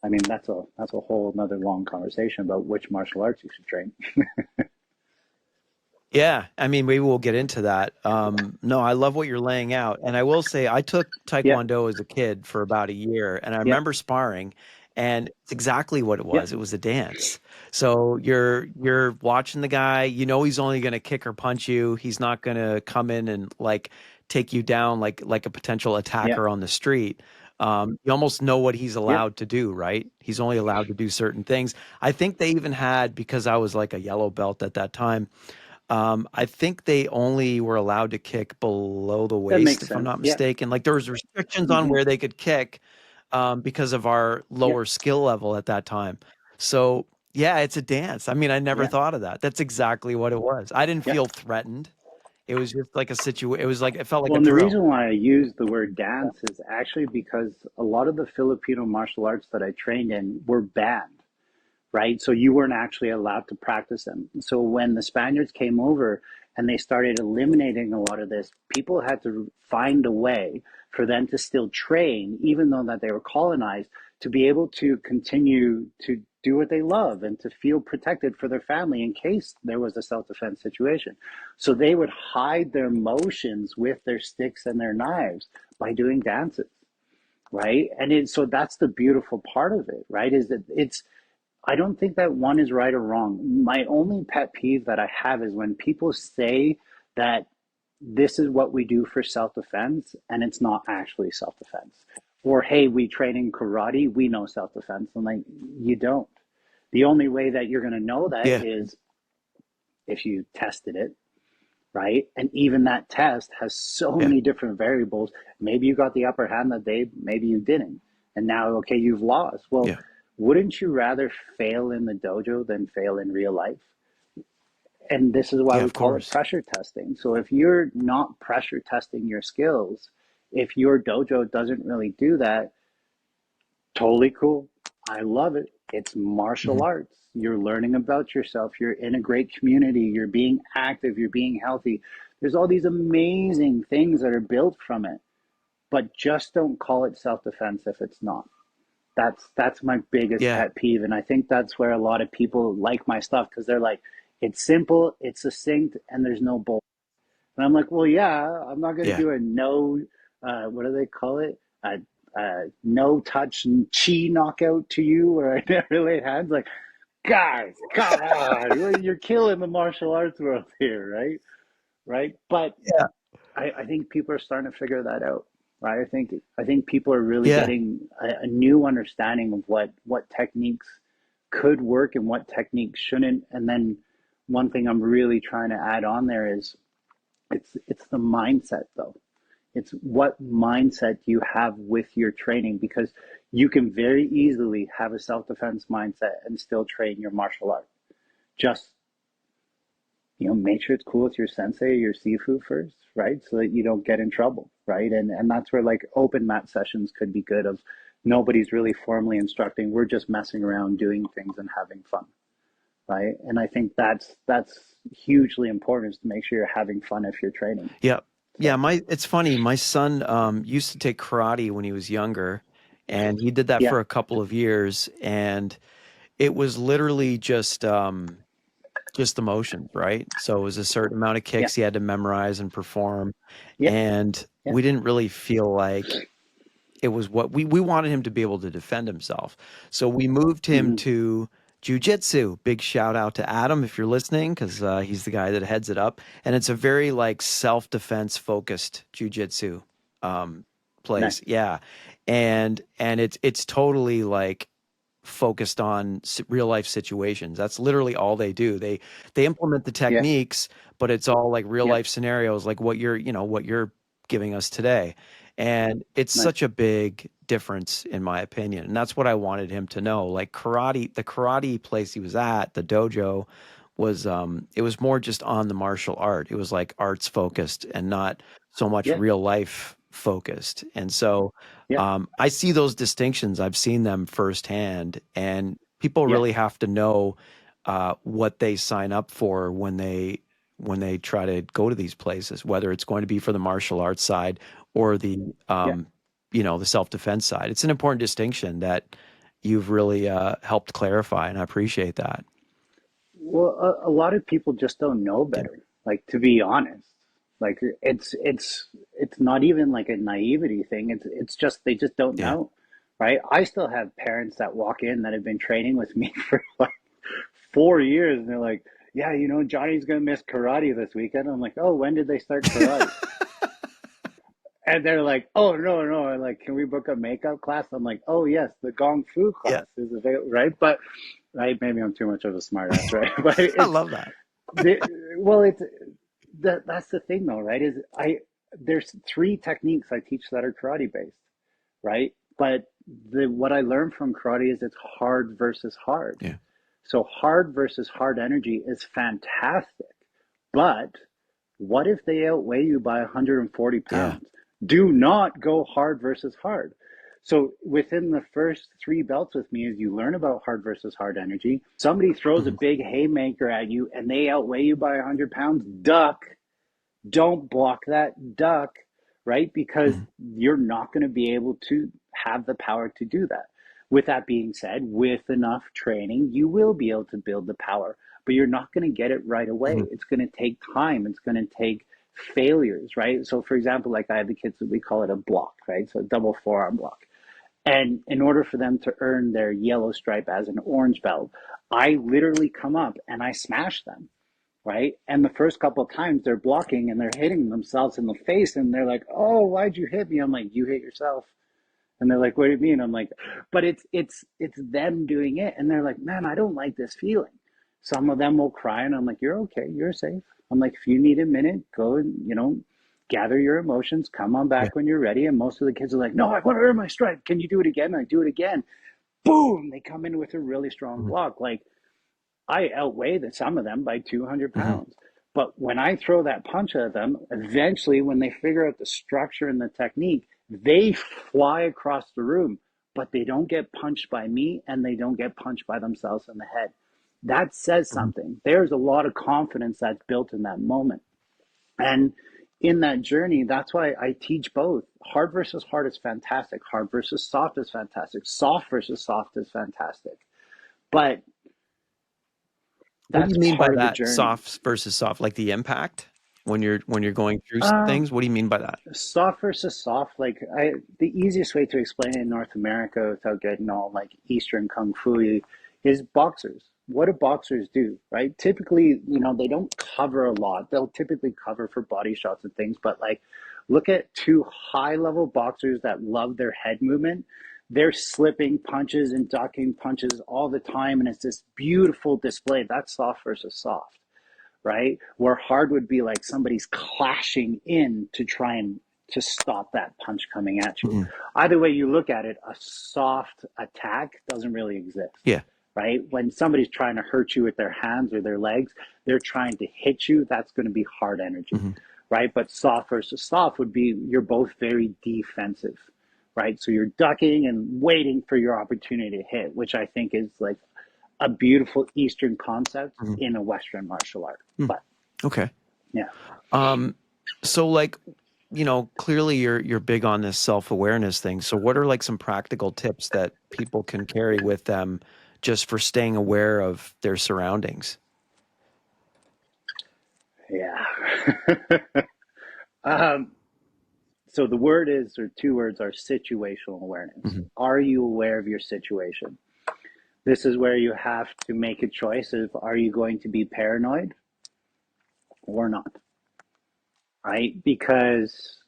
Speaker 2: I mean that's a whole another long conversation about which martial arts you should train.
Speaker 1: Yeah, I mean, maybe we'll get into that. No, I love what you're laying out, and I will say I took
Speaker 2: Yeah,
Speaker 1: Taekwondo as a kid for about a year, and I
Speaker 2: yeah,
Speaker 1: remember sparring, And it's exactly what it
Speaker 2: Yeah.
Speaker 1: was. It was a dance. So you're watching the guy, you know he's only going to kick or punch you. He's not going to come in and like take you down like a potential
Speaker 2: Yeah.
Speaker 1: attacker on the street. You almost know what he's
Speaker 2: Yeah.
Speaker 1: allowed to do, right? He's only allowed to do certain things. I think they even had, because I was like a yellow belt at that time, I think they only were allowed to kick below the
Speaker 2: That
Speaker 1: waist,
Speaker 2: makes
Speaker 1: if I'm
Speaker 2: sense.
Speaker 1: not
Speaker 2: Yeah.
Speaker 1: mistaken. Like there was restrictions on
Speaker 2: Hmm.
Speaker 1: where they could kick because of our
Speaker 2: Yeah.
Speaker 1: lower skill level at that time. So yeah, it's a dance. I mean, I never
Speaker 2: Yeah.
Speaker 1: thought of that. That's exactly what it was. I didn't
Speaker 2: Yeah.
Speaker 1: feel threatened. It was just like a situation. It was like it felt like
Speaker 2: Well,
Speaker 1: a
Speaker 2: and the
Speaker 1: drill.
Speaker 2: reason why I use the word dance is actually because a lot of the Filipino martial arts that I trained in were banned, right? So you weren't actually allowed to practice them. So when the Spaniards came over and they started eliminating a lot of this, people had to find a way for them to still train, even though that they were colonized, to be able to continue to do what they love and to feel protected for their family in case there was a self-defense situation. So they would hide their emotions with their sticks and their knives by doing dances, right? So that's the beautiful part of it, right? Is that I don't think that one is right or wrong. My only pet peeve that I have is when people say that this is what we do for self defense and it's not actually self defense. Or, hey, we train in karate, we know self defense. I'm like, you don't. The only way that you're going to know that
Speaker 1: Yeah,
Speaker 2: is if you tested it, right? And even that test has so
Speaker 1: yeah,
Speaker 2: many different variables. Maybe you got the upper hand that day, maybe you didn't. And now, okay, you've lost. Well,
Speaker 1: yeah,
Speaker 2: wouldn't you rather fail in the dojo than fail in real life? And this is why
Speaker 1: yeah.
Speaker 2: we
Speaker 1: Of
Speaker 2: call it
Speaker 1: course.
Speaker 2: pressure testing. So if you're not pressure testing your skills, if your dojo doesn't really do that, totally cool. I love it. It's martial
Speaker 1: Mhm.
Speaker 2: arts. You're learning about yourself. You're in a great community. You're being active. You're being healthy. There's all these amazing things that are built from it, but just don't call it self defense if it's not. That's my biggest
Speaker 1: Yeah,
Speaker 2: pet peeve, and I think that's where a lot of people like my stuff because they're like, it's simple, it's succinct, and there's no bull. And I'm like, well, yeah, I'm not going to
Speaker 1: yeah,
Speaker 2: do a no, what do they call it? No touch chi knockout to you where I never laid hands. Like, guys, come on, you're killing the martial arts world here, right? Right? But
Speaker 1: yeah,
Speaker 2: I think people are starting to figure that out, right? I think people are really
Speaker 1: yeah,
Speaker 2: getting a new understanding of what techniques could work and what techniques shouldn't. And then one thing I'm really trying to add on there is it's the mindset though. It's what mindset you have with your training because you can very easily have a self-defense mindset and still train your martial art. Just make sure it's cool with your sensei or your sifu first, right? So that you don't get in trouble, right? And that's where like open mat sessions could be good of nobody's really formally instructing. We're just messing around, doing things and having fun, right? And I think that's hugely important is to make sure you're having fun if you're training.
Speaker 1: yeah, yeah.
Speaker 2: So
Speaker 1: My It's funny. My son used to take karate when he was younger, and he did that
Speaker 2: yeah,
Speaker 1: for a couple of years, and it was literally just the motions, right? So it was a certain amount of
Speaker 2: yeah,
Speaker 1: kicks he had to memorize and perform.
Speaker 2: yeah,
Speaker 1: And
Speaker 2: yeah.
Speaker 1: we didn't really feel like it was what we wanted him to be able to defend himself. So we moved him
Speaker 2: Hmm.
Speaker 1: to jujitsu. Big shout out to Adam if you're listening, because he's the guy that heads it up. And it's a very like self-defense focused jujitsu um, place.
Speaker 2: Nice.
Speaker 1: Yeah. And it's totally like focused on real life situations. That's literally all they do. They implement the
Speaker 2: Yeah,
Speaker 1: techniques, but it's all like real
Speaker 2: yeah,
Speaker 1: life scenarios, like what you're giving us today. And it's
Speaker 2: nice.
Speaker 1: such a big difference in my opinion. And that's what I wanted him to know. Like karate, the karate place he was at, the dojo was it was more just on the martial art. It was like arts focused and not so much
Speaker 2: Yeah,
Speaker 1: real life focused. And so
Speaker 2: yeah,
Speaker 1: I see those distinctions. I've seen them firsthand, and people
Speaker 2: yeah,
Speaker 1: really have to know what they sign up for when they try to go to these places, whether it's going to be for the martial arts side or the
Speaker 2: yeah.
Speaker 1: the self defense side. It's an important distinction that you've really helped clarify, and I appreciate that.
Speaker 2: Well, a lot of people just don't know
Speaker 1: Yeah,
Speaker 2: better. Like to be honest, like it's not even like a naivety thing. It's just they just don't
Speaker 1: yeah,
Speaker 2: know, right? I still have parents that walk in that have been training with me for like 4 years, and they're like, "Yeah, you know, Johnny's gonna miss karate this weekend." I'm like, "Oh, when did they start karate?" And they're like, "Oh, no, no." I'm like, "Can we book a makeup class?" I'm like, "Oh, yes, the Gong Fu
Speaker 1: Yeah.
Speaker 2: class is available," right? But right, maybe I'm too much of a smartass, right? But
Speaker 1: I
Speaker 2: it's
Speaker 1: love that.
Speaker 2: the well, it's that's the thing though, right? Is I there's three techniques I teach that are karate based, right? But the what I learned from karate is it's hard versus hard.
Speaker 1: Yeah.
Speaker 2: So hard versus hard energy is fantastic, but what if they outweigh you by 140
Speaker 1: Yeah.
Speaker 2: pounds? Do not go hard versus hard. So within the first three belts with me, as you learn about hard versus hard energy, somebody throws a
Speaker 1: Mhm.
Speaker 2: big haymaker at you and they outweigh you by 100 pounds, duck. Don't block that, duck, right? Because
Speaker 1: Mhm.
Speaker 2: you're not going to be able to have the power to do that. With that being said, with enough training, you will be able to build the power, but you're not going to get it right away.
Speaker 1: Mhm.
Speaker 2: It's going to take time. It's going to take failures, right? So, for example, like I have the kids, we call it a block, right? So, a double forearm block. And in order for them to earn their yellow stripe as an orange belt, I literally come up and I smash them, right? And the first couple of times they're blocking and they're hitting themselves in the face and they're like, "Oh, why'd you hit me?" I'm like, "You hit yourself." And they're like, "What do you mean?" I'm like, but it's them doing it. And they're like, "Man, I don't like this feeling." Some of them will cry and I'm like, "You're okay, you're safe." I'm like, "If you need a minute, go and, gather your emotions, come on
Speaker 1: Yeah.
Speaker 2: back when you're ready." And most of the kids are like, "No, I want to earn my stripe. Can you do it again?" And I do it again. Boom, they come in with a really strong
Speaker 1: Mhm.
Speaker 2: block. Like, I outweigh some of them by 200
Speaker 1: Mhm.
Speaker 2: pounds. But when I throw that punch at them, eventually, when they figure out the structure and the technique, they fly across the room, but they don't get punched by me and they don't get punched by themselves in the head. That says
Speaker 1: Mhm.
Speaker 2: something. There's a lot of confidence that's built in that moment. And in that journey, that's why I teach both. Hard versus hard is fantastic. Hard versus soft is fantastic. Soft versus soft is fantastic. But
Speaker 1: What do
Speaker 2: that's
Speaker 1: you mean by
Speaker 2: part of the
Speaker 1: that?
Speaker 2: journey.
Speaker 1: Soft versus soft, like the impact when you're going through
Speaker 2: Um,
Speaker 1: things? What do you mean by that?
Speaker 2: Soft versus soft, like the easiest way to explain it in North America without getting all like Eastern kung fu is boxers. What do boxers do, right? Typically, they don't cover a lot. They'll typically cover for body shots and things, but like look at two high level boxers that love their head movement. They're slipping punches and ducking punches all the time, and it's this beautiful display. That's soft versus soft, right? Where hard would be like somebody's clashing in to try and to stop that punch coming at you.
Speaker 1: Mhm.
Speaker 2: Either way you look at it, a soft attack doesn't really exist,
Speaker 1: Yeah.
Speaker 2: right? When somebody's trying to hurt you with their hands or their legs, they're trying to hit you, that's going to be hard energy,
Speaker 1: Mhm.
Speaker 2: right? But soft versus soft would be you're both very defensive, right? So you're ducking and waiting for your opportunity to hit, which I think is like a beautiful Eastern concept
Speaker 1: Mhm.
Speaker 2: in a Western martial art.
Speaker 1: Mm.
Speaker 2: But
Speaker 1: Okay.
Speaker 2: yeah,
Speaker 1: Um, so like, clearly you're big on this self-awareness thing. So what are like some practical tips that people can carry with them just for staying aware of their surroundings?
Speaker 2: yeah. um, so the word is, or two words are situational awareness.
Speaker 1: Mhm.
Speaker 2: Are you aware of your situation? This is where you have to make a choice of are you going to be paranoid or not, right? Because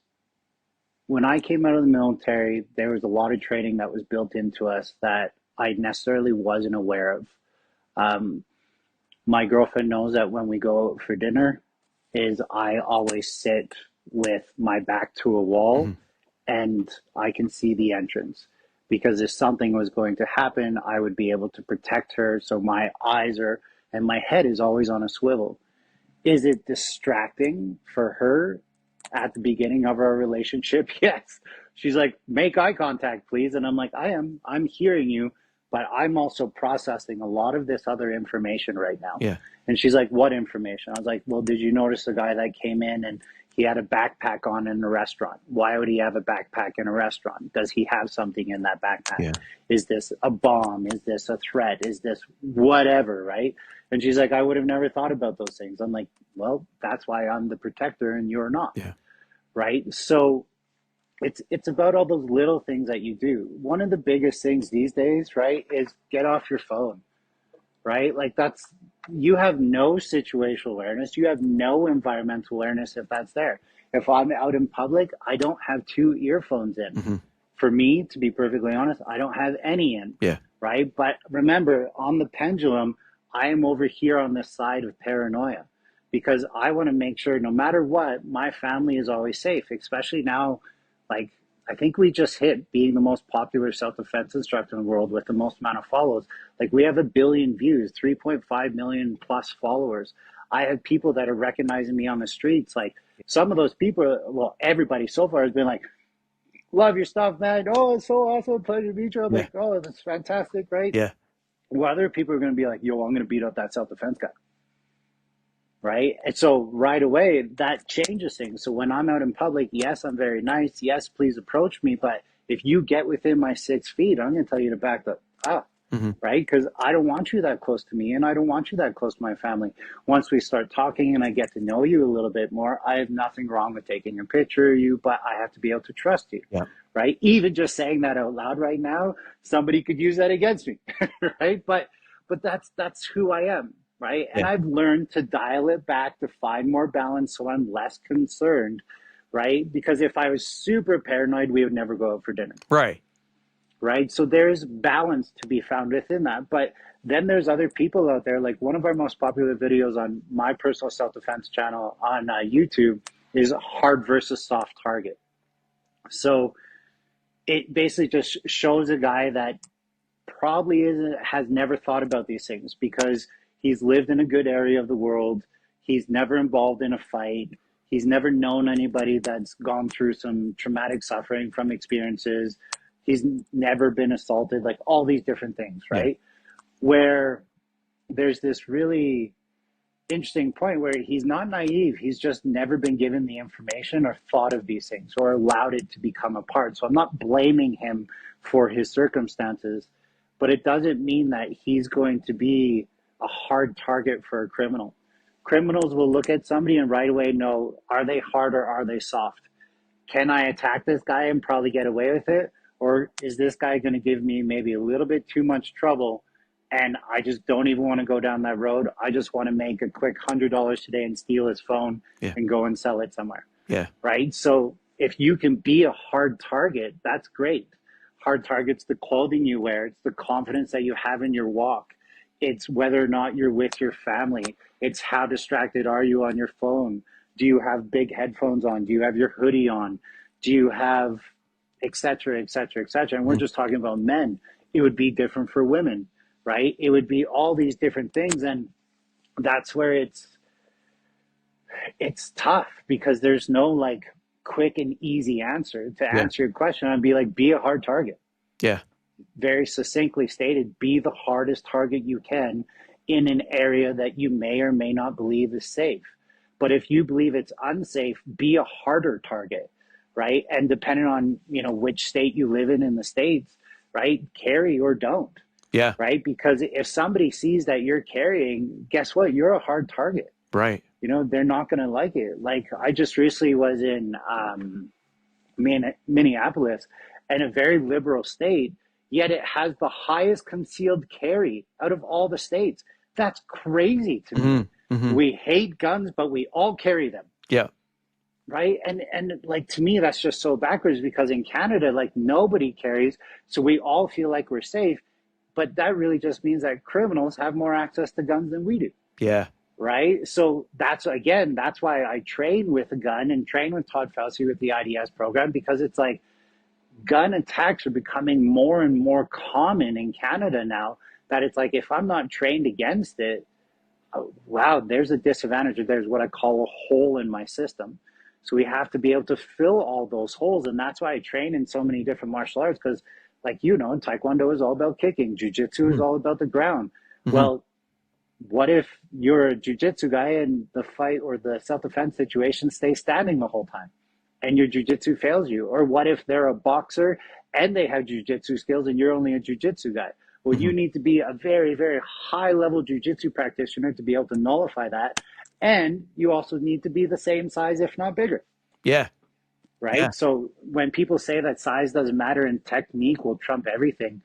Speaker 2: when I came out of the military, there was a lot of training that was built into us that I necessarily wasn't aware of. Um, my girlfriend knows that when we go out for dinner, is I always sit with my back to a wall
Speaker 1: Mhm.
Speaker 2: and I can see the entrance because if something was going to happen, I would be able to protect her. So my eyes are and my head is always on a swivel. Is it distracting for her at the beginning of our relationship? Yes. She's like, make eye contact, please. And I'm like, I'm hearing you, but I'm also processing a lot of this other information right now.
Speaker 1: Yeah.
Speaker 2: And she's like, what information? I was like, well, did you notice the guy that came in and he had a backpack on in a restaurant? Why would he have a backpack in a restaurant? Does he have something in that backpack?
Speaker 1: Yeah.
Speaker 2: Is this a bomb? Is this a threat? Is this whatever, right? And she's like, I would have never thought about those things. I'm like, well, that's why I'm the protector and you're not,
Speaker 1: Yeah.
Speaker 2: right? So it's about all those little things that you do. One of the biggest things these days, right, is get off your phone, right? Like that's you have no situational awareness, you have no environmental awareness if that's there. If I'm out in public, I don't have two earphones in.
Speaker 1: Hmm.
Speaker 2: For me, to be perfectly honest, I don't have any in,
Speaker 1: Yeah.
Speaker 2: right? But remember, on the pendulum, I am over here on the side of paranoia because I want to make sure no matter what, my family is always safe, especially now. Like, I think we just hit being the most popular self defense instructor in the world with the most amount of follows. Like, we have 1 billion views, 3.5 million plus followers. I have people that are recognizing me on the streets. Like, some of those people, well, everybody so far has been like, love your stuff, man. Oh, it's so awesome. Pleasure to meet you. I'm
Speaker 1: Yeah.
Speaker 2: like, oh, that's fantastic, right?
Speaker 1: Yeah.
Speaker 2: Well, other people are going to be like, yo, I'm going to beat up that self defense guy, right? And so right away, that changes things. So when I'm out in public, yes, I'm very nice. Yes, please approach me. But if you get within my 6 feet, I'm going to tell you to back the up,
Speaker 1: Hmm.
Speaker 2: right? Because I don't want you that close to me and I don't want you that close to my family. Once we start talking and I get to know you a little bit more, I have nothing wrong with taking a picture of you, but I have to be able to trust you,
Speaker 1: Yeah.
Speaker 2: right? Even just saying that out loud right now, somebody could use that against me, right? But that's who I am, right? And
Speaker 1: Yeah.
Speaker 2: I've learned to dial it back to find more balance so I'm less concerned, right? Because if I was super paranoid, we would never go out for dinner,
Speaker 1: Right.
Speaker 2: right? So there's balance to be found within that. But then there's other people out there. Like one of our most popular videos on my personal self defense channel on YouTube is hard versus soft target. So it basically just shows a guy that probably has never thought about these things because he's lived in a good area of the world. He's never involved in a fight. He's never known anybody that's gone through some traumatic suffering from experiences. He's never been assaulted, like all these different things,
Speaker 1: Yeah.
Speaker 2: right? Where there's this really interesting point where he's not naive. He's just never been given the information or thought of these things or allowed it to become a part. So I'm not blaming him for his circumstances, but it doesn't mean that he's going to be a hard target for a criminal. Criminals will look at somebody and right away know, are they hard or are they soft? Can I attack this guy and probably get away with it? Or is this guy going to give me maybe a little bit too much trouble? And I just don't even want to go down that road. I just want to make a quick $100 today and steal his phone
Speaker 1: Yeah.
Speaker 2: and go and sell it somewhere.
Speaker 1: Yeah.
Speaker 2: Right. So if you can be a hard target, that's great. Hard target's the clothing you wear, it's the confidence that you have in your walk. It's whether or not you're with your family. It's how distracted are you on your phone? Do you have big headphones on? Do you have your hoodie on? Do you have et cetera, et cetera, et cetera? And we're
Speaker 1: Mhm.
Speaker 2: just talking about men. It would be different for women, right? It would be all these different things. And that's where it's tough because there's no like quick and easy answer to
Speaker 1: Yeah.
Speaker 2: answer your question. I'd be like, be a hard target.
Speaker 1: Yeah.
Speaker 2: Very succinctly stated, be the hardest target you can in an area that you may or may not believe is safe. But if you believe it's unsafe, be a harder target, right? And depending on, which state you live in the States, right? Carry or don't,
Speaker 1: Yeah.
Speaker 2: right? Because if somebody sees that you're carrying, guess what? You're a hard target.
Speaker 1: Right.
Speaker 2: They're not going to like it. Like I just recently was in Minneapolis, and a very liberal state, yet it has the highest concealed carry out of all the states. That's crazy to me.
Speaker 1: Hmm. Hmm.
Speaker 2: We hate guns, but we all carry them,
Speaker 1: Yeah.
Speaker 2: right? And like to me, that's just so backwards because in Canada, like nobody carries, so we all feel like we're safe. But that really just means that criminals have more access to guns than we do,
Speaker 1: Yeah.
Speaker 2: right? So that's why I train with a gun and train with Todd Fauci with the IDS program, because it's like gun attacks are becoming more and more common in Canada now, that it's like if I'm not trained against it, oh, wow, there's a disadvantage, or there's what I call a hole in my system. So we have to be able to fill all those holes. And that's why I train in so many different martial arts, because like, Taekwondo is all about kicking. Jiu-Jitsu is
Speaker 1: Hmm.
Speaker 2: all about the ground.
Speaker 1: Hmm.
Speaker 2: Well, what if you're a jiu-jitsu guy and the fight or the self-defense situation stays standing the whole time and your jiu-jitsu fails you? Or what if they're a boxer and they have jiu-jitsu skills and you're only a jiu-jitsu guy? Well,
Speaker 1: Hmm.
Speaker 2: you need to be a very, very high level jiu-jitsu practitioner to be able to nullify that. And you also need to be the same size, if not bigger,
Speaker 1: Yeah. Yeah.
Speaker 2: right? So when people say that size doesn't matter and technique will trump everything,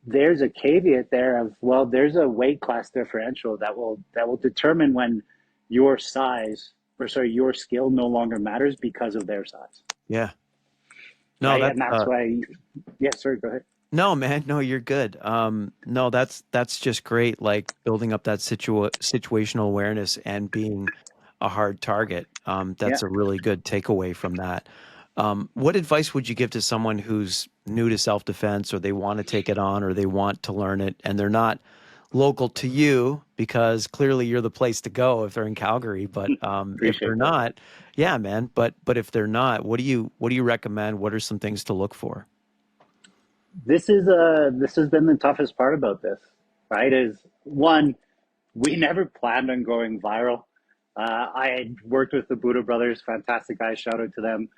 Speaker 2: there's a caveat there of, well, there's a weight class differential that will determine when your size, or sorry, your skill no longer matters because of their size,
Speaker 1: Yeah. No,
Speaker 2: right?
Speaker 1: that's
Speaker 2: And that's why, yes, sir, go ahead.
Speaker 1: no, man. No, you're good. No, that's just great. Like building up that situational awareness and being a hard target.
Speaker 2: Yeah.
Speaker 1: That's a really good takeaway from that. What advice would you give to someone who's new to self-defense, or they want to take it on, or they want to learn it, and they're not local to you because clearly you're the place to go if they're in Calgary. But if they're
Speaker 2: Appreciate that.
Speaker 1: not, yeah, man. But if they're not, what do you recommend? What are some things to look for?
Speaker 2: This has been the toughest part about this, right? Is one, we never planned on going viral. I had worked with the Buddha brothers, fantastic guys, shout out to them.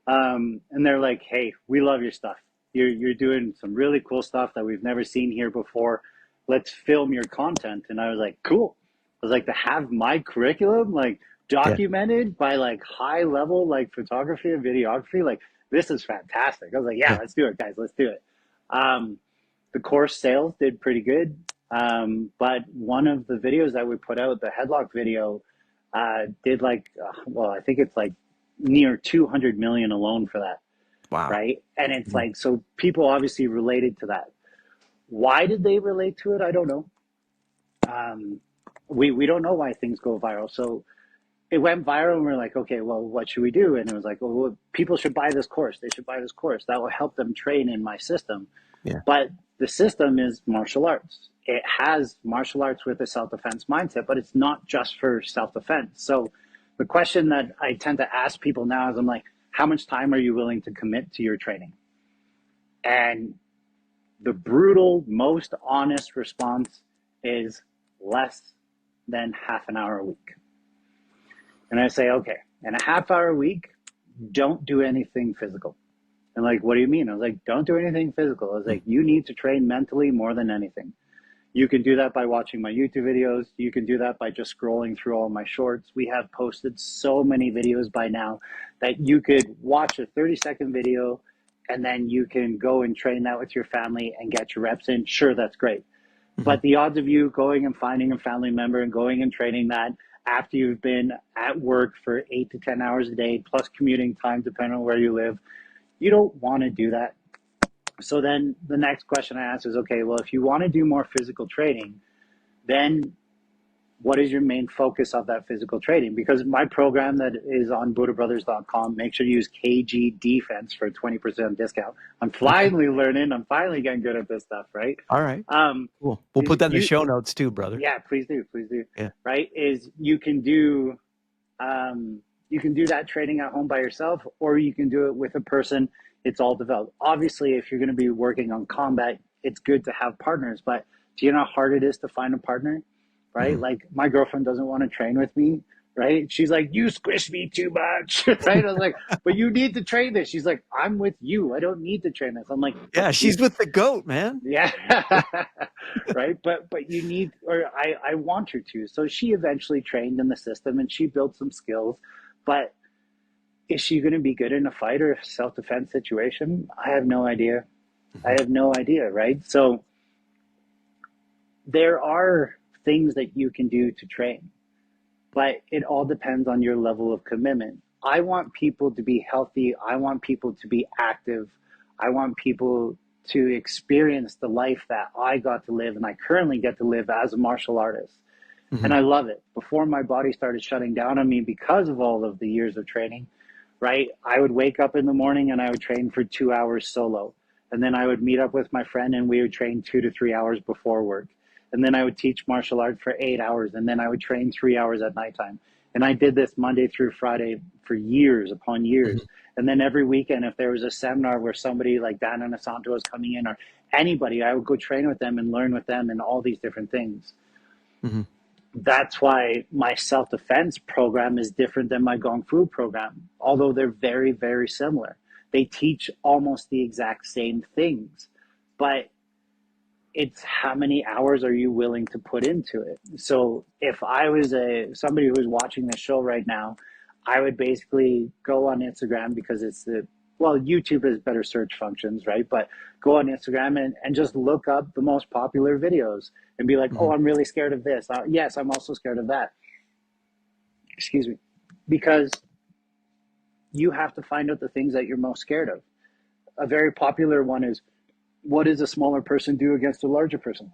Speaker 2: And they're like, "Hey, we love your stuff. You're doing some really cool stuff that we've never seen here before. Let's film your content." And I was like, "Cool." I was like, to have my curriculum like
Speaker 1: Yeah.
Speaker 2: documented by like high level like photography and videography, like this is fantastic. I was like, "Yeah,
Speaker 1: Yeah.
Speaker 2: let's do it, guys. Let's do it." Um, the course sales did pretty good, but one of the videos that we put out, the headlock video, did like well, I think it's like near 200 million alone for that,
Speaker 1: Wow.
Speaker 2: right? And it's
Speaker 1: Mhm.
Speaker 2: like, so people obviously related to that. Why did they relate to it? I don't know. Um, we don't know why things go viral. So it went viral, and we're like, okay, well, what should we do? And it was like, well, people should buy this course. They should buy this course. That will help them train in my system.
Speaker 1: Yeah.
Speaker 2: But the system is martial arts. It has martial arts with a self-defense mindset, but it's not just for self-defense. So the question that I tend to ask people now is, I'm like, how much time are you willing to commit to your training? And the brutal, most honest response is less than half an hour a week. And I say, okay, in a half hour a week, don't do anything physical. And like, what do you mean? I was like, don't do anything physical. I was
Speaker 1: Mm.
Speaker 2: like, you need to train mentally more than anything. You can do that by watching my YouTube videos. You can do that by just scrolling through all my shorts. We have posted so many videos by now that you could watch a 30-second video and then you can go and train that with your family and get your reps in. Sure, that's great.
Speaker 1: Mhm.
Speaker 2: But the odds of you going and finding a family member and going and training that after you've been at work for 8 to 10 hours a day, plus commuting time, depending on where you live, you don't want to do that. So then the next question I ask is, okay, well, if you want to do more physical training, then what is your main focus of that physical training? Because my program that is on buddhabrothers.com, make sure you use KG Defense for a 20% discount. I'm
Speaker 1: Okay.
Speaker 2: finally learning. I'm finally getting good at this stuff, right?
Speaker 1: All right.
Speaker 2: Um,
Speaker 1: Cool. We'll
Speaker 2: is
Speaker 1: put that in the
Speaker 2: you,
Speaker 1: show notes too, brother.
Speaker 2: yeah, please do, please do.
Speaker 1: Yeah.
Speaker 2: Right? Is um, you can do that training at home by yourself, or you can do it with a person. It's all developed. Obviously, if you're going to be working on combat, it's good to have partners. But do you know how hard it is to find a partner? Right?
Speaker 1: Mhm.
Speaker 2: Like my girlfriend doesn't want to train with me. Right? She's like, you squish me too much. Right? I was like, but you need to train this. She's like, I'm with you. I don't need to train this. I'm like, but
Speaker 1: Yeah, she's with the goat, man.
Speaker 2: yeah. Right. But you need, or I want her to. So she eventually trained in the system and she built some skills. But is she going to be good in a fight or a self-defense situation? I have no idea. I
Speaker 1: Mhm.
Speaker 2: have no idea. Right. So there are things that you can do to train, but it all depends on your level of commitment. I want people to be healthy. I want people to be active. I want people to experience the life that I got to live and I currently get to live as a martial artist. And
Speaker 1: Mhm.
Speaker 2: I love it. Before my body started shutting down on me because of all of the years of training, right? I would wake up in the morning and I would train for 2 hours solo. And then I would meet up with my friend and we would train 2 to 3 hours before work. And then I would teach martial art for 8 hours. And then I would train 3 hours at nighttime. And I did this Monday through Friday for years upon
Speaker 1: Mhm.
Speaker 2: years. And then every weekend, if there was a seminar where somebody like Dan and Asanto was coming in or anybody, I would go train with them and learn with them and all these different things.
Speaker 1: Mhm.
Speaker 2: That's why my self-defense program is different than my Gong Fu program, although they're very, very similar. They teach almost the exact same things, but it's how many hours are you willing to put into it? So if I was somebody who is watching this show right now, I would basically go on Instagram because it's well, YouTube has better search functions, right? But go on Instagram and just look up the most popular videos and be like,
Speaker 1: Hmm.
Speaker 2: oh, I'm really scared of this. Yes, I'm also scared of that. Excuse me. Because you have to find out the things that you're most scared of. A very popular one is, what does a smaller person do against a larger person?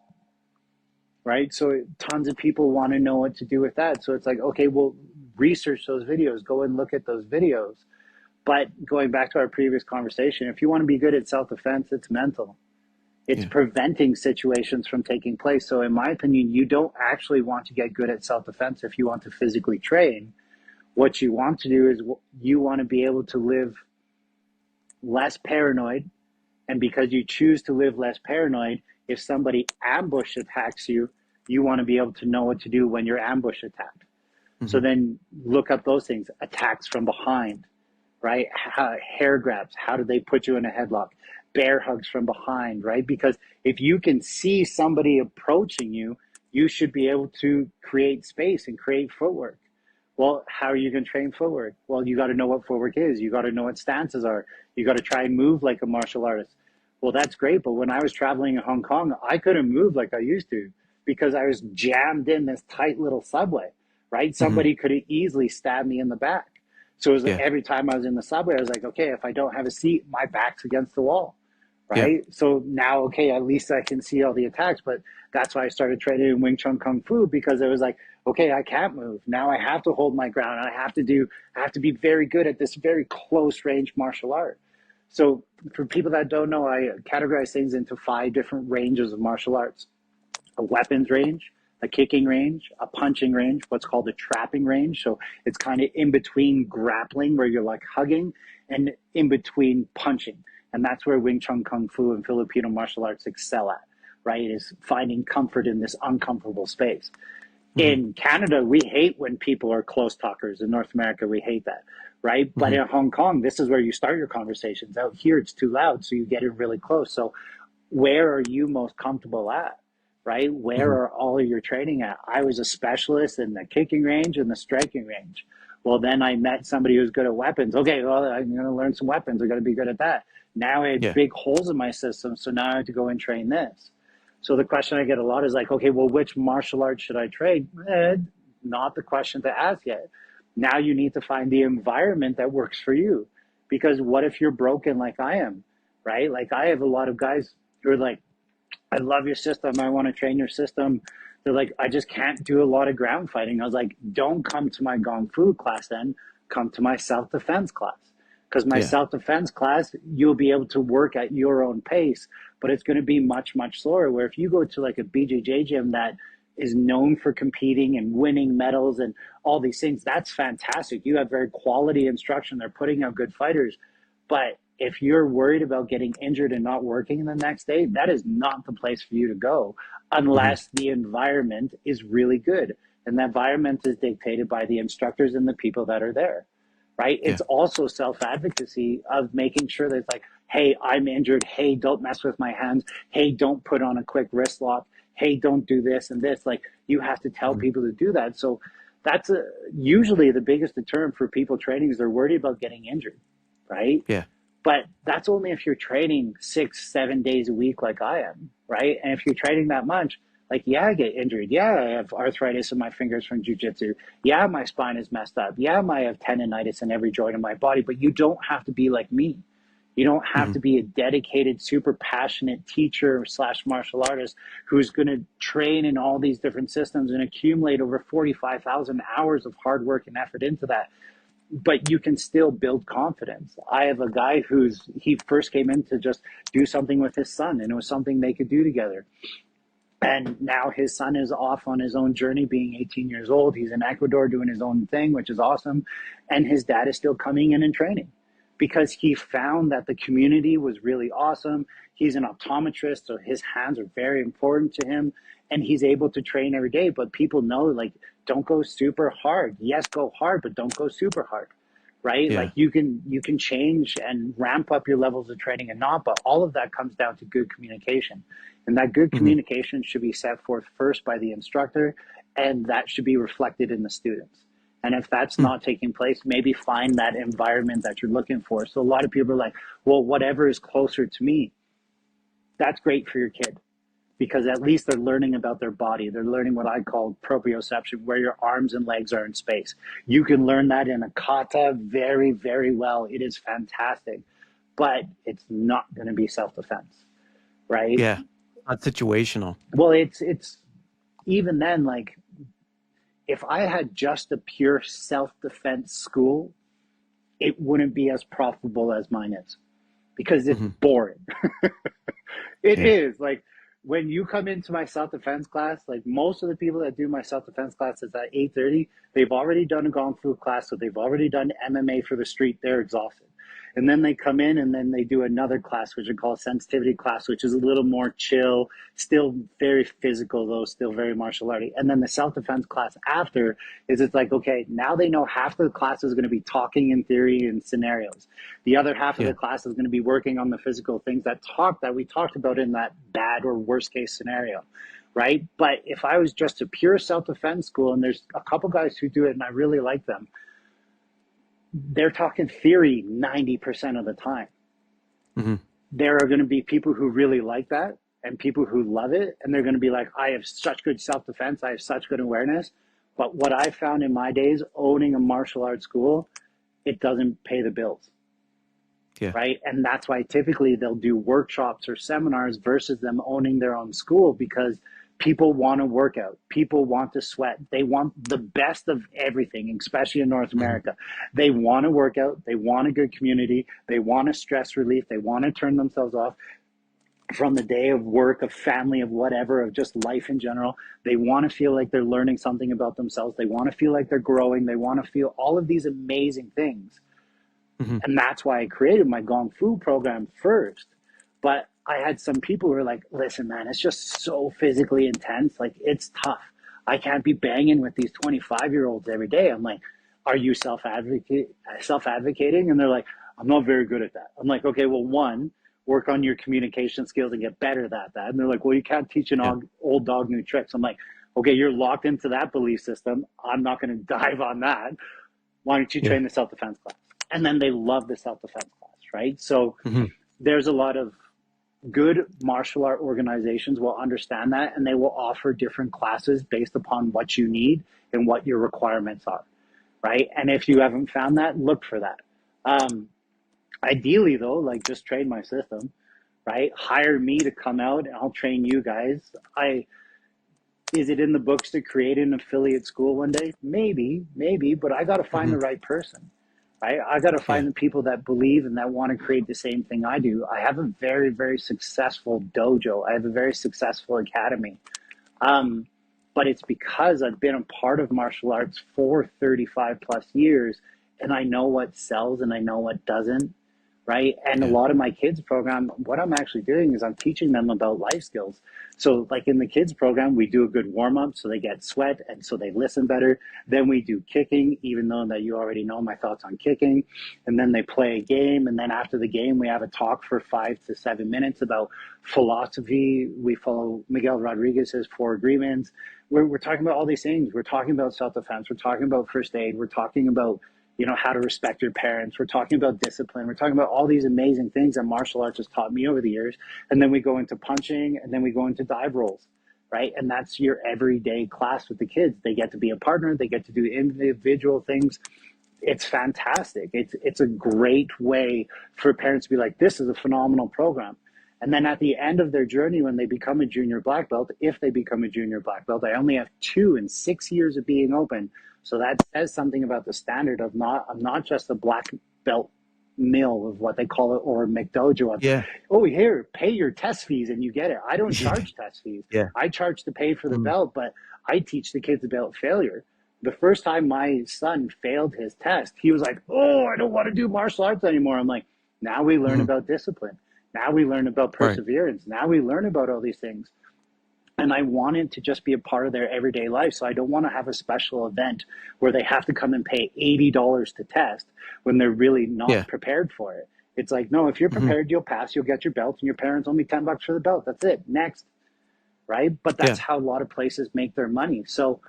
Speaker 2: Right? So tons of people want to know what to do with that. So it's like, okay, well, research those videos, go and look at those videos. But going back to our previous conversation, if you want to be good at self defense, it's mental. It's
Speaker 1: Yeah.
Speaker 2: preventing situations from taking place. So, in my opinion, you don't actually want to get good at self defense if you want to physically train. What you want to do is you want to be able to live less paranoid. And because you choose to live less paranoid, if somebody ambush attacks you, you want to be able to know what to do when you're ambush attacked. So
Speaker 1: Hmm.
Speaker 2: then look up those things: attacks from behind, right? Hair grabs, how do they put you in a headlock? Bear hugs from behind, right? Because if you can see somebody approaching you, you should be able to create space and create footwork. Well, how are you going to train footwork? Well, you got to know what footwork is. You got to know what stances are. You got to try and move like a martial artist. Well, that's great. But when I was traveling in Hong Kong, I couldn't move like I used to because I was jammed in this tight little subway, right?
Speaker 1: Hmm.
Speaker 2: Somebody could have easily stabbed me in the back. So it was like
Speaker 1: Yeah.
Speaker 2: every time I was in the subway, I was like, okay, if I don't have a seat, my back's against the wall,
Speaker 1: Yeah.
Speaker 2: right? So now, okay, at least I can see all the attacks. But that's why I started training in Wing Chun Kung Fu, because it was like, okay, I can't move. Now I have to hold my ground. I have to be very good at this very close range martial art. So for people that don't know, I categorize things into 5 different ranges of martial arts: a weapons range, a kicking range, a punching range, what's called a trapping range. So it's kind of in between grappling, where you're like hugging, and in between punching. And that's where Wing Chun Kung Fu and Filipino martial arts excel at, right? Is finding comfort in this uncomfortable space.
Speaker 1: Hmm.
Speaker 2: In Canada, we hate when people are close talkers. In North America, we hate that, right? But
Speaker 1: Hmm.
Speaker 2: in Hong Kong, this is where you start your conversations. Out here, it's too loud, so you get in really close. So where are you most comfortable at, right? Where
Speaker 1: Hmm.
Speaker 2: are all of your training at? I was a specialist in the kicking range and the striking range. Well, then I met somebody who's good at weapons. Okay, well, I'm going to learn some weapons. I got to be good at that. Now I had
Speaker 1: Yeah.
Speaker 2: big holes in my system, so now I have to go and train this. So the question I get a lot is like, okay, well, which martial art should I train? Not the question to ask yet. Now you need to find the environment that works for you. Because what if you're broken like I am, right? Like I have a lot of guys who are like, I love your system. I want to train your system. They're like, I just can't do a lot of ground fighting. I was like, don't come to my Gong Fu class then. Come to my self defense class. Because my
Speaker 1: Yeah.
Speaker 2: self defense class, you'll be able to work at your own pace, but it's going to be much, much slower. Where if you go to like a BJJ gym that is known for competing and winning medals and all these things, that's fantastic. You have very quality instruction. They're putting out good fighters. But if you're worried about getting injured and not working the next day, that is not the place for you to go
Speaker 1: Hmm.
Speaker 2: unless the environment is really good. And the environment is dictated by the instructors and the people that are there, right?
Speaker 1: Yeah.
Speaker 2: It's also self advocacy of making sure that it's like, hey, I'm injured. Hey, don't mess with my hands. Hey, don't put on a quick wrist lock. Hey, don't do this and this. Like, you have to tell
Speaker 1: Hmm.
Speaker 2: people to do that. So that's usually the biggest deterrent for people training is they're worried about getting injured, right?
Speaker 1: Yeah.
Speaker 2: But that's only if you're training 6, 7 days a week like I am, right? And if you're training that much, like, yeah, I get injured. Yeah, I have arthritis in my fingers from jujitsu. Yeah, my spine is messed up. Yeah, I have tendonitis in every joint of my body, but you don't have to be like me. You don't have
Speaker 1: Hmm.
Speaker 2: to be a dedicated, super passionate teacher slash martial artist who's going to train in all these different systems and accumulate over 45,000 hours of hard work and effort into that, but you can still build confidence. I have a guy he first came in to just do something with his son, and it was something they could do together. And now his son is off on his own journey, being 18 years old. He's in Ecuador doing his own thing, which is awesome. And his dad is still coming in and training because he found that the community was really awesome. He's an optometrist, so his hands are very important to him. And he's able to train every day. But people know, like, don't go super hard. Yes, go hard, but don't go super hard, right?
Speaker 1: Yeah.
Speaker 2: Like you can change and ramp up your levels of training and not, but all of that comes down to good communication. And that good
Speaker 1: Hmm.
Speaker 2: communication should be set forth first by the instructor, and that should be reflected in the students. And if that's
Speaker 1: Hmm.
Speaker 2: not taking place, maybe find that environment that you're looking for. So a lot of people are like, well, whatever is closer to me, that's great for your kid, because at least they're learning about their body. They're learning what I call proprioception, where your arms and legs are in space. You can learn that in a kata very, very well. It is fantastic, but it's not going to be self-defense, right?
Speaker 1: Yeah. Not situational.
Speaker 2: Well, it's even then, like, if I had just a pure self-defense school, it wouldn't be as profitable as mine is, because it's
Speaker 1: Hmm.
Speaker 2: boring. It
Speaker 1: Yeah.
Speaker 2: is like, when you come into my self defense class, like most of the people that do my self defense classes at 8:30, they've already done a gong fu class, so they've already done MMA for the street. They're exhausted, and then they come in and then they do another class, which I call a sensitivity class, which is a little more chill, still very physical though, still very martial arty. And then the self defense class after is, it's like, okay, now they know half of the class is going to be talking in theory and scenarios. The other half of the
Speaker 1: Yeah.
Speaker 2: class is going to be working on the physical things that we talked about in that bad or worst case scenario, right? But if I was just a pure self defense school, and there's a couple guys who do it, and I really like them, they're talking theory 90% of the time.
Speaker 1: Hmm.
Speaker 2: There are going to be people who really like that and people who love it, and they're going to be like, I have such good self defense, I have such good awareness. But what I found in my days owning a martial arts school, it doesn't pay the bills,
Speaker 1: Yeah.
Speaker 2: right? And that's why typically they'll do workshops or seminars versus them owning their own school, because people want to work out, people want to sweat, they want the best of everything, especially in North
Speaker 1: Hmm.
Speaker 2: America. They want to work out, they want a good community, they want a stress relief, they want to turn themselves off from the day of work, of family, of whatever, of just life in general. They want to feel like they're learning something about themselves, they want to feel like they're growing, they want to feel all of these amazing things.
Speaker 1: Hmm.
Speaker 2: And that's why I created my Gong Fu program first. But I had some people who were like, listen, man, it's just so physically intense. Like, it's tough. I can't be banging with these 25-year-olds every day. I'm like, are you self advocating? And they're like, I'm not very good at that. I'm like, okay, well, one, work on your communication skills and get better at that. And they're like, well, you can't teach an
Speaker 1: Yeah.
Speaker 2: old dog new tricks. I'm like, okay, you're locked into that belief system. I'm not going to dive on that. Why don't you
Speaker 1: Yeah.
Speaker 2: train the self-defense class? And then they love the self-defense class, right? So
Speaker 1: Hmm.
Speaker 2: there's a lot of good martial art organizations will understand that, and they will offer different classes based upon what you need and what your requirements are, right? And if you haven't found that, look for that. Um, Ideally, though, like, just train my system, right? Hire me to come out and I'll train you guys. I Is it in the books to create an affiliate school one day? Maybe, but I got to find
Speaker 1: Hmm.
Speaker 2: the right person. I got to
Speaker 1: Yeah.
Speaker 2: find the people that believe and that want to create the same thing I do. I have a very, very successful dojo. I have a very successful academy. Um, but it's because I've been a part of martial arts for 35 plus years, and I know what sells and I know what doesn't, right? And a
Speaker 1: Yeah.
Speaker 2: lot of my kids program, what I'm actually doing is I'm teaching them about life skills. So like in the kids program, we do a good warm up so they get sweat and so they listen better. Then we do kicking, even though that you already know my thoughts on kicking. And then they play a game. And then after the game, we have a talk for 5 to 7 minutes about philosophy. We follow Miguel Rodriguez's 4 agreements. We're talking about all these things. We're talking about self-defense. We're talking about first aid. We're talking about, how to respect your parents. We're talking about discipline. We're talking about all these amazing things that martial arts has taught me over the years. And then we go into punching, and then we go into dive rolls, right? And that's your everyday class with the kids. They get to be a partner. They get to do individual things. It's fantastic. It's a great way for parents to be like, this is a phenomenal program. And then at the end of their journey, when they become a junior black belt, if they become a junior black belt, I only have 2 in 6 years of being open. So that says something about the standard of I'm not just a black belt mill of what they call it, or McDojo of,
Speaker 1: Yeah.
Speaker 2: oh, here, pay your test fees and you get it. I don't charge test fees.
Speaker 1: Yeah.
Speaker 2: I charge to pay for the
Speaker 1: Mm.
Speaker 2: belt, but I teach the kids about failure. The first time my son failed his test, he was like, oh, I don't want to do martial arts anymore. I'm like, now we learn
Speaker 1: Hmm.
Speaker 2: about discipline. Now we learn about
Speaker 1: Right.
Speaker 2: perseverance. Now we learn about all these things. And I want it to just be a part of their everyday life. So I don't want to have a special event where they have to come and pay $80 to test when they're really
Speaker 1: Yeah.
Speaker 2: not prepared for it. It's like, no, if you're
Speaker 1: Hmm.
Speaker 2: prepared, you'll pass, you'll get your belt, and your parents owe me $10 for the belt. That's it. Next. Right. But that's
Speaker 1: Yeah.
Speaker 2: how a lot of places make their money. So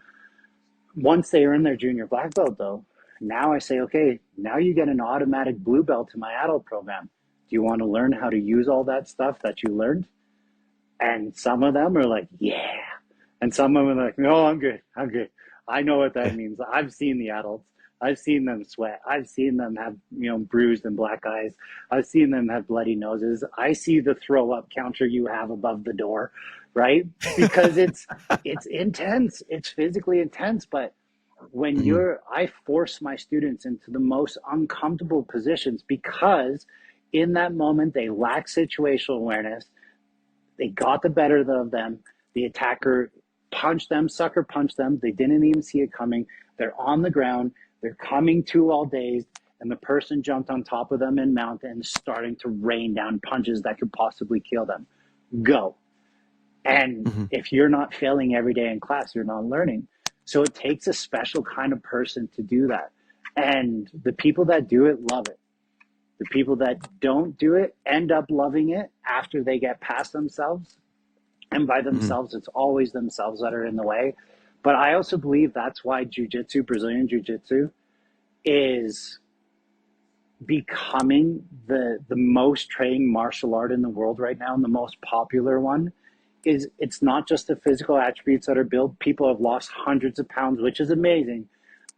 Speaker 2: Once they earn their junior black belt, though, now I say, okay, now you get an automatic blue belt to my adult program. Do you want to learn how to use all that stuff that you learned? And some of them are like, yeah. And some of them are like, no, I'm good. I'm good. I know what that means. I've seen the adults. I've seen them sweat. I've seen them have, bruised and black eyes. I've seen them have bloody noses. I see the throw up counter you have above the door, right? Because it's intense. It's physically intense. But when
Speaker 1: Mhm.
Speaker 2: I force my students into the most uncomfortable positions because in that moment they lack situational awareness. They got the better of them. The attacker punched them, sucker punched them. They didn't even see it coming. They're on the ground. They're coming to all dazed. And the person jumped on top of them in mount and starting to rain down punches that could possibly kill them. Go. And
Speaker 1: Mhm.
Speaker 2: if you're not failing every day in class, you're not learning. So it takes a special kind of person to do that. And the people that do it love it. The people that don't do it end up loving it after they get past themselves. And by
Speaker 1: Mhm.
Speaker 2: themselves, it's always themselves that are in the way. But I also believe that's why jiu-jitsu, Brazilian jiu-jitsu, is becoming the most trained martial art in the world right now, and the most popular one. Is it's not just the physical attributes that are built. People have lost hundreds of pounds, which is amazing,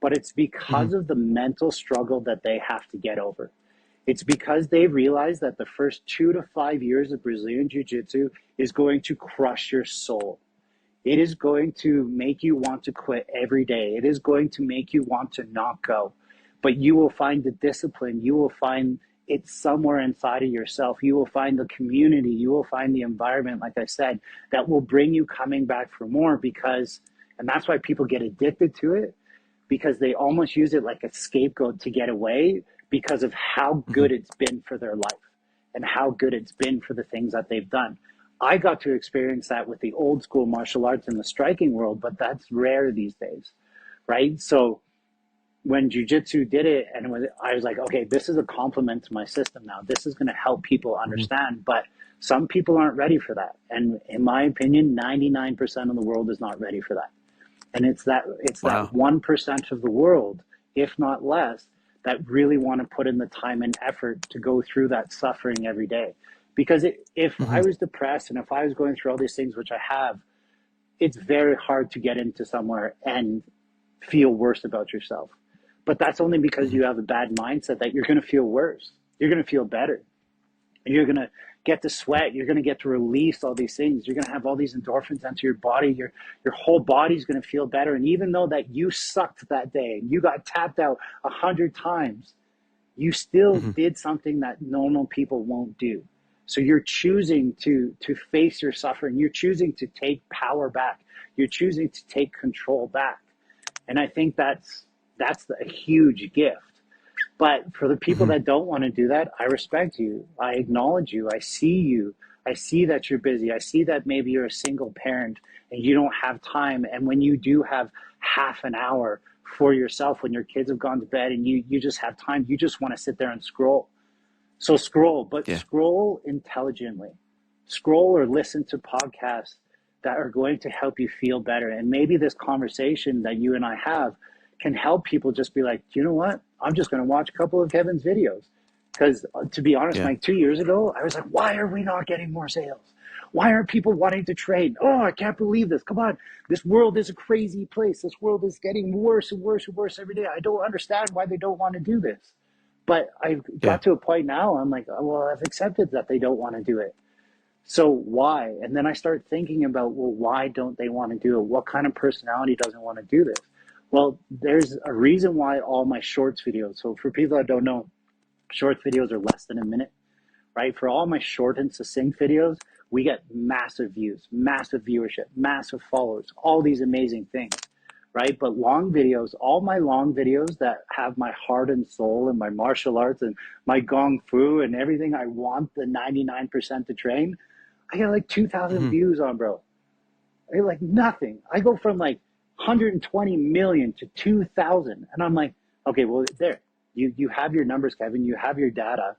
Speaker 2: but it's
Speaker 1: Mhm.
Speaker 2: because of the mental struggle that they have to get over. It's because they realize that the first 2 to 5 years of Brazilian Jiu Jitsu is going to crush your soul. It is going to make you want to quit every day. It is going to make you want to not go. But you will find the discipline. You will find it somewhere inside of yourself. You will find the community. You will find the environment, like I said, that will bring you coming back for more because, and that's why people get addicted to it because they almost use it like a scapegoat to get away because of how
Speaker 1: Mhm.
Speaker 2: good it's been for their life and how good it's been for the things that they've done. I got to experience that with the old school martial arts in the striking world, but that's rare these days, right? So when jujitsu did it, and I was like, okay, this is a complement to my system now. This is going to help people
Speaker 1: Mhm.
Speaker 2: understand, but some people aren't ready for that. And in my opinion, 99% of the world is not ready for that. And it's that
Speaker 1: Wow.
Speaker 2: 1% of the world, if not less, that really want to put in the time and effort to go through that suffering every day. Because if I
Speaker 1: Mhm.
Speaker 2: was depressed and if I was going through all these things, which I have, it's very hard to get into somewhere and feel worse about yourself. But that's only because
Speaker 1: Mhm.
Speaker 2: you have a bad mindset that you're going to feel worse. You're going to feel better. You're going to get to sweat. You're going to get to release all these things. You're going to have all these endorphins into your body. Your whole body's going to feel better. And even though that you sucked that day, you got tapped out 100 times, you still
Speaker 1: Mhm.
Speaker 2: did something that normal people won't do. So you're choosing to face your suffering. You're choosing to take power back. You're choosing to take control back. And I think that's a huge gift. But for the people
Speaker 1: Mhm.
Speaker 2: that don't want to do that, I respect you. I acknowledge you. I see you. I see that you're busy. I see that maybe you're a single parent and you don't have time. And when you do have half an hour for yourself, when your kids have gone to bed and you just have time, you just want to sit there and scroll. So scroll, but
Speaker 1: Yeah.
Speaker 2: scroll intelligently. Scroll or listen to podcasts that are going to help you feel better. And maybe this conversation that you and I have can help people just be like, you know what? I'm just going to watch a couple of Kevin's videos. Because to be honest,
Speaker 1: Yeah.
Speaker 2: Mike, 2 years ago, I was like, why are we not getting more sales? Why aren't people wanting to trade? Oh, I can't believe this. Come on. This world is a crazy place. This world is getting worse and worse and worse every day. I don't understand why they don't want to do this. But I've
Speaker 1: Yeah.
Speaker 2: got to a point now, I'm like, oh, well, I've accepted that they don't want to do it. So why? And then I start thinking about, well, why don't they want to do it? What kind of personality doesn't want to do this? Well, there's a reason why all my shorts videos. So for people that don't know, short videos are less than a minute, right? For all my short and succinct videos, we get massive views, massive viewership, massive followers, all these amazing things, right? But long videos, all my long videos that have my heart and soul and my martial arts and my gong fu and everything I want the 99% to train, I get like 2,000
Speaker 1: Mhm.
Speaker 2: views on, bro. I get like nothing. I go from like 120 million to 2,000. And I'm like, okay, well, there. You have your numbers, Kevin. You have your data.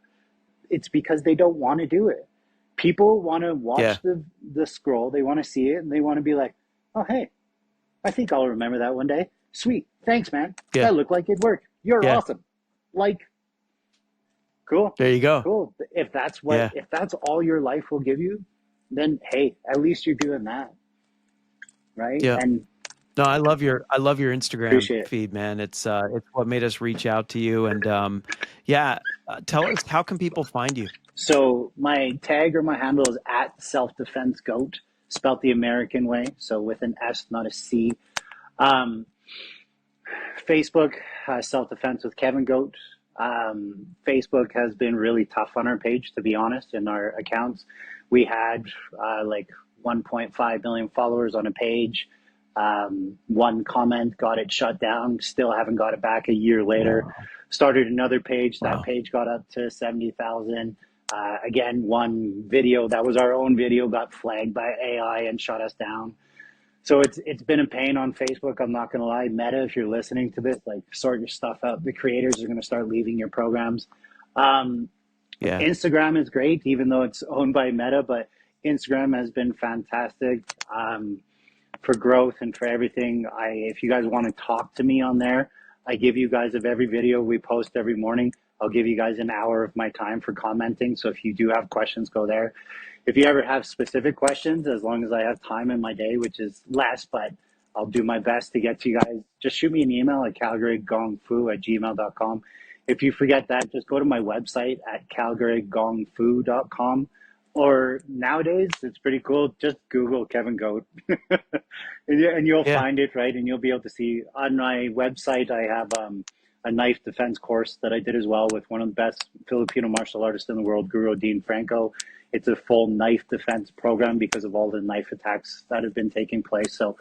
Speaker 2: It's because they don't want to do it. People want to
Speaker 1: Yeah.
Speaker 2: watch the scroll, they want to see it, and they want to be like, oh hey, I think I'll remember that one day. Sweet. Thanks, man.
Speaker 1: Yeah.
Speaker 2: That looked like it worked. You're
Speaker 1: Yeah.
Speaker 2: awesome. Like, cool.
Speaker 1: There you go.
Speaker 2: Cool.
Speaker 1: Yeah.
Speaker 2: If that's all your life will give you, then hey, at least you're doing that, right?
Speaker 1: Yeah.
Speaker 2: And
Speaker 1: No, I love your Instagram
Speaker 2: appreciate it.
Speaker 1: feed, man. It's what made us reach out to you. And yeah, tell us, how can people find you?
Speaker 2: So my tag or my handle is at self defense goat, spelt the American way, so with an S, not a C. Um, Facebook, self defense with Kevin Goat. Facebook has been really tough on our page, to be honest, in our accounts. We had like 1.5 million followers on a page. One comment got it shut down. Still haven't got it back a year later.
Speaker 1: Wow.
Speaker 2: Started another page. That
Speaker 1: Wow.
Speaker 2: page got up to 70,000. Again, one video that was our own video got flagged by AI and shut us down. So it's been a pain on Facebook. I'm not gonna lie. Meta, if you're listening to this, like sort your stuff out. The creators are gonna start leaving your programs. Um,
Speaker 1: Yeah.
Speaker 2: Instagram is great, even though it's owned by Meta, but Instagram has been fantastic for growth and for everything. If you guys want to talk to me on there, I give you guys of every video we post every morning. I'll give you guys an hour of my time for commenting. So if you do have questions, go there. If you ever have specific questions, as long as I have time in my day, which is less, but I'll do my best to get to you guys. Just shoot me an email at calgarygongfu@gmail.com. If you forget that, just go to my website at calgarygongfu.com. Or nowadays, it's pretty cool. Just Google Kevin Goat and you'll
Speaker 1: Yeah.
Speaker 2: find it, right? And you'll be able to see on my website, I have a knife defense course that I did as well with one of the best Filipino martial artists in the world, Guru Dean Franco. It's a full knife defense program because of all the knife attacks that have been taking place. So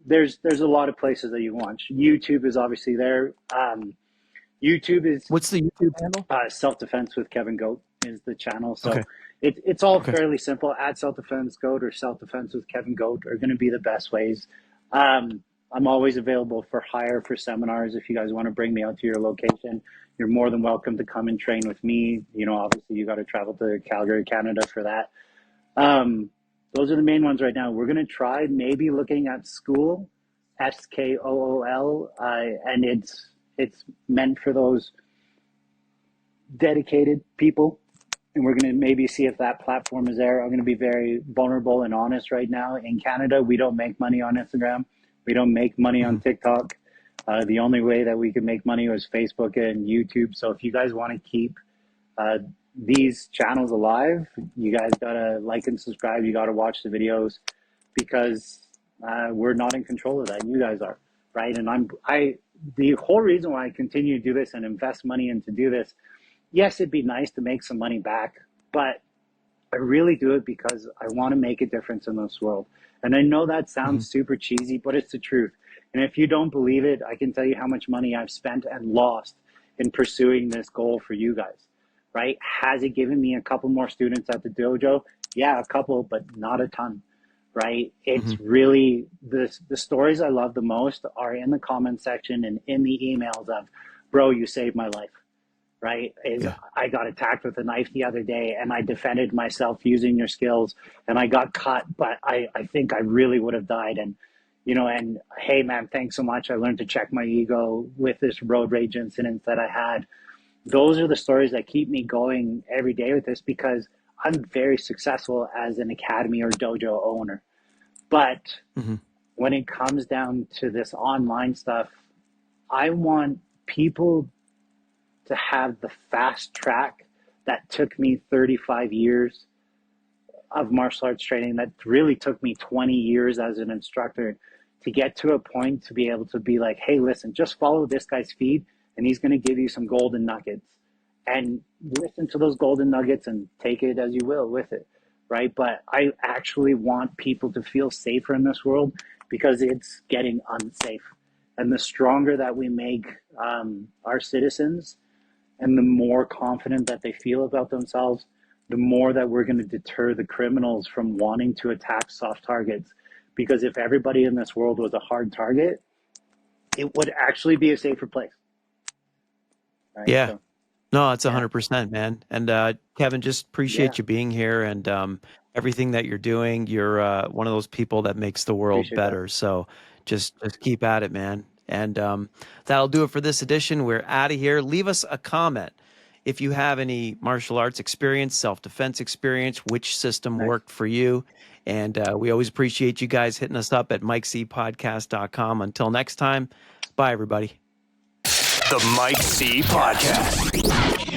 Speaker 2: there's a lot of places that you can watch. YouTube is obviously there. YouTube is
Speaker 1: What's the YouTube handle?
Speaker 2: self defense with Kevin Goat is the channel.
Speaker 1: Okay.
Speaker 2: So it's all
Speaker 1: Okay.
Speaker 2: fairly simple. At self defense Goat or self defense with Kevin Goat are going to be the best ways. I'm always available for hire for seminars. If you guys want to bring me out to your location, you're more than welcome to come and train with me. You know, obviously you got to travel to Calgary, Canada for that. Those are the main ones right now. We're going to try maybe looking at school, SKOOL, and it's meant for those dedicated people. And we're going to maybe see if that platform is there. I'm going to be very vulnerable and honest right now. In Canada, we don't make money on Instagram. We don't make money on
Speaker 1: Mhm.
Speaker 2: TikTok. The only way that we can make money was Facebook and YouTube. So if you guys want to keep uh, these channels alive, you guys gotta like and subscribe. You gotta watch the videos because we're not in control of that. You guys are, right? And the whole reason why I continue to do this and invest money into do this. Yes, it'd be nice to make some money back, but I really do it because I want to make a difference in this world. And I know that
Speaker 1: Mhm.
Speaker 2: sounds super cheesy, but it's the truth. And if you don't believe it, I can tell you how much money I've spent and lost in pursuing this goal for you guys, right? Has it given me a couple more students at the dojo? Yeah, a couple, but not a ton, right? It's
Speaker 1: Mhm.
Speaker 2: really the stories I love the most are in the comment section and in the emails of, bro, you saved my life, right? Is
Speaker 1: Yeah.
Speaker 2: I got attacked with a knife the other day and I defended myself using your skills and I got cut, but I think I really would have died. And, you know, and hey, man, thanks so much. I learned to check my ego with this road rage incident that I had. Those are the stories that keep me going every day with this because I'm very successful as an academy or dojo owner. But
Speaker 1: Mhm.
Speaker 2: when it comes down to this online stuff, I want people to have the fast track that took me 35 years of martial arts training, that really took me 20 years as an instructor to get to a point to be able to be like, hey, listen, just follow this guy's feed and he's going to give you some golden nuggets and listen to those golden nuggets and take it as you will with it. Right. But I actually want people to feel safer in this world because it's getting unsafe. And the stronger that we make our citizens, and the more confident that they feel about themselves, the more that we're going to deter the criminals from wanting to attack soft targets. Because if everybody in this world was a hard target, it would actually be a safer place. Right.
Speaker 1: Yeah.
Speaker 2: So
Speaker 1: No, it's
Speaker 2: Yeah,
Speaker 1: 100%, man. And Kevin, just
Speaker 2: yeah,
Speaker 1: appreciate you being here and everything that you're doing. You're one of those people that makes the world
Speaker 2: appreciate that.
Speaker 1: better. So just keep at it, man. And that'll do it for this edition. We're out of here. Leave us a comment if you have any martial arts experience, self-defense experience, which system
Speaker 2: Nice.
Speaker 1: worked for you. And we always appreciate you guys hitting us up at mikecpodcast.com. Until next time, bye, everybody.
Speaker 3: The Mike C Podcast.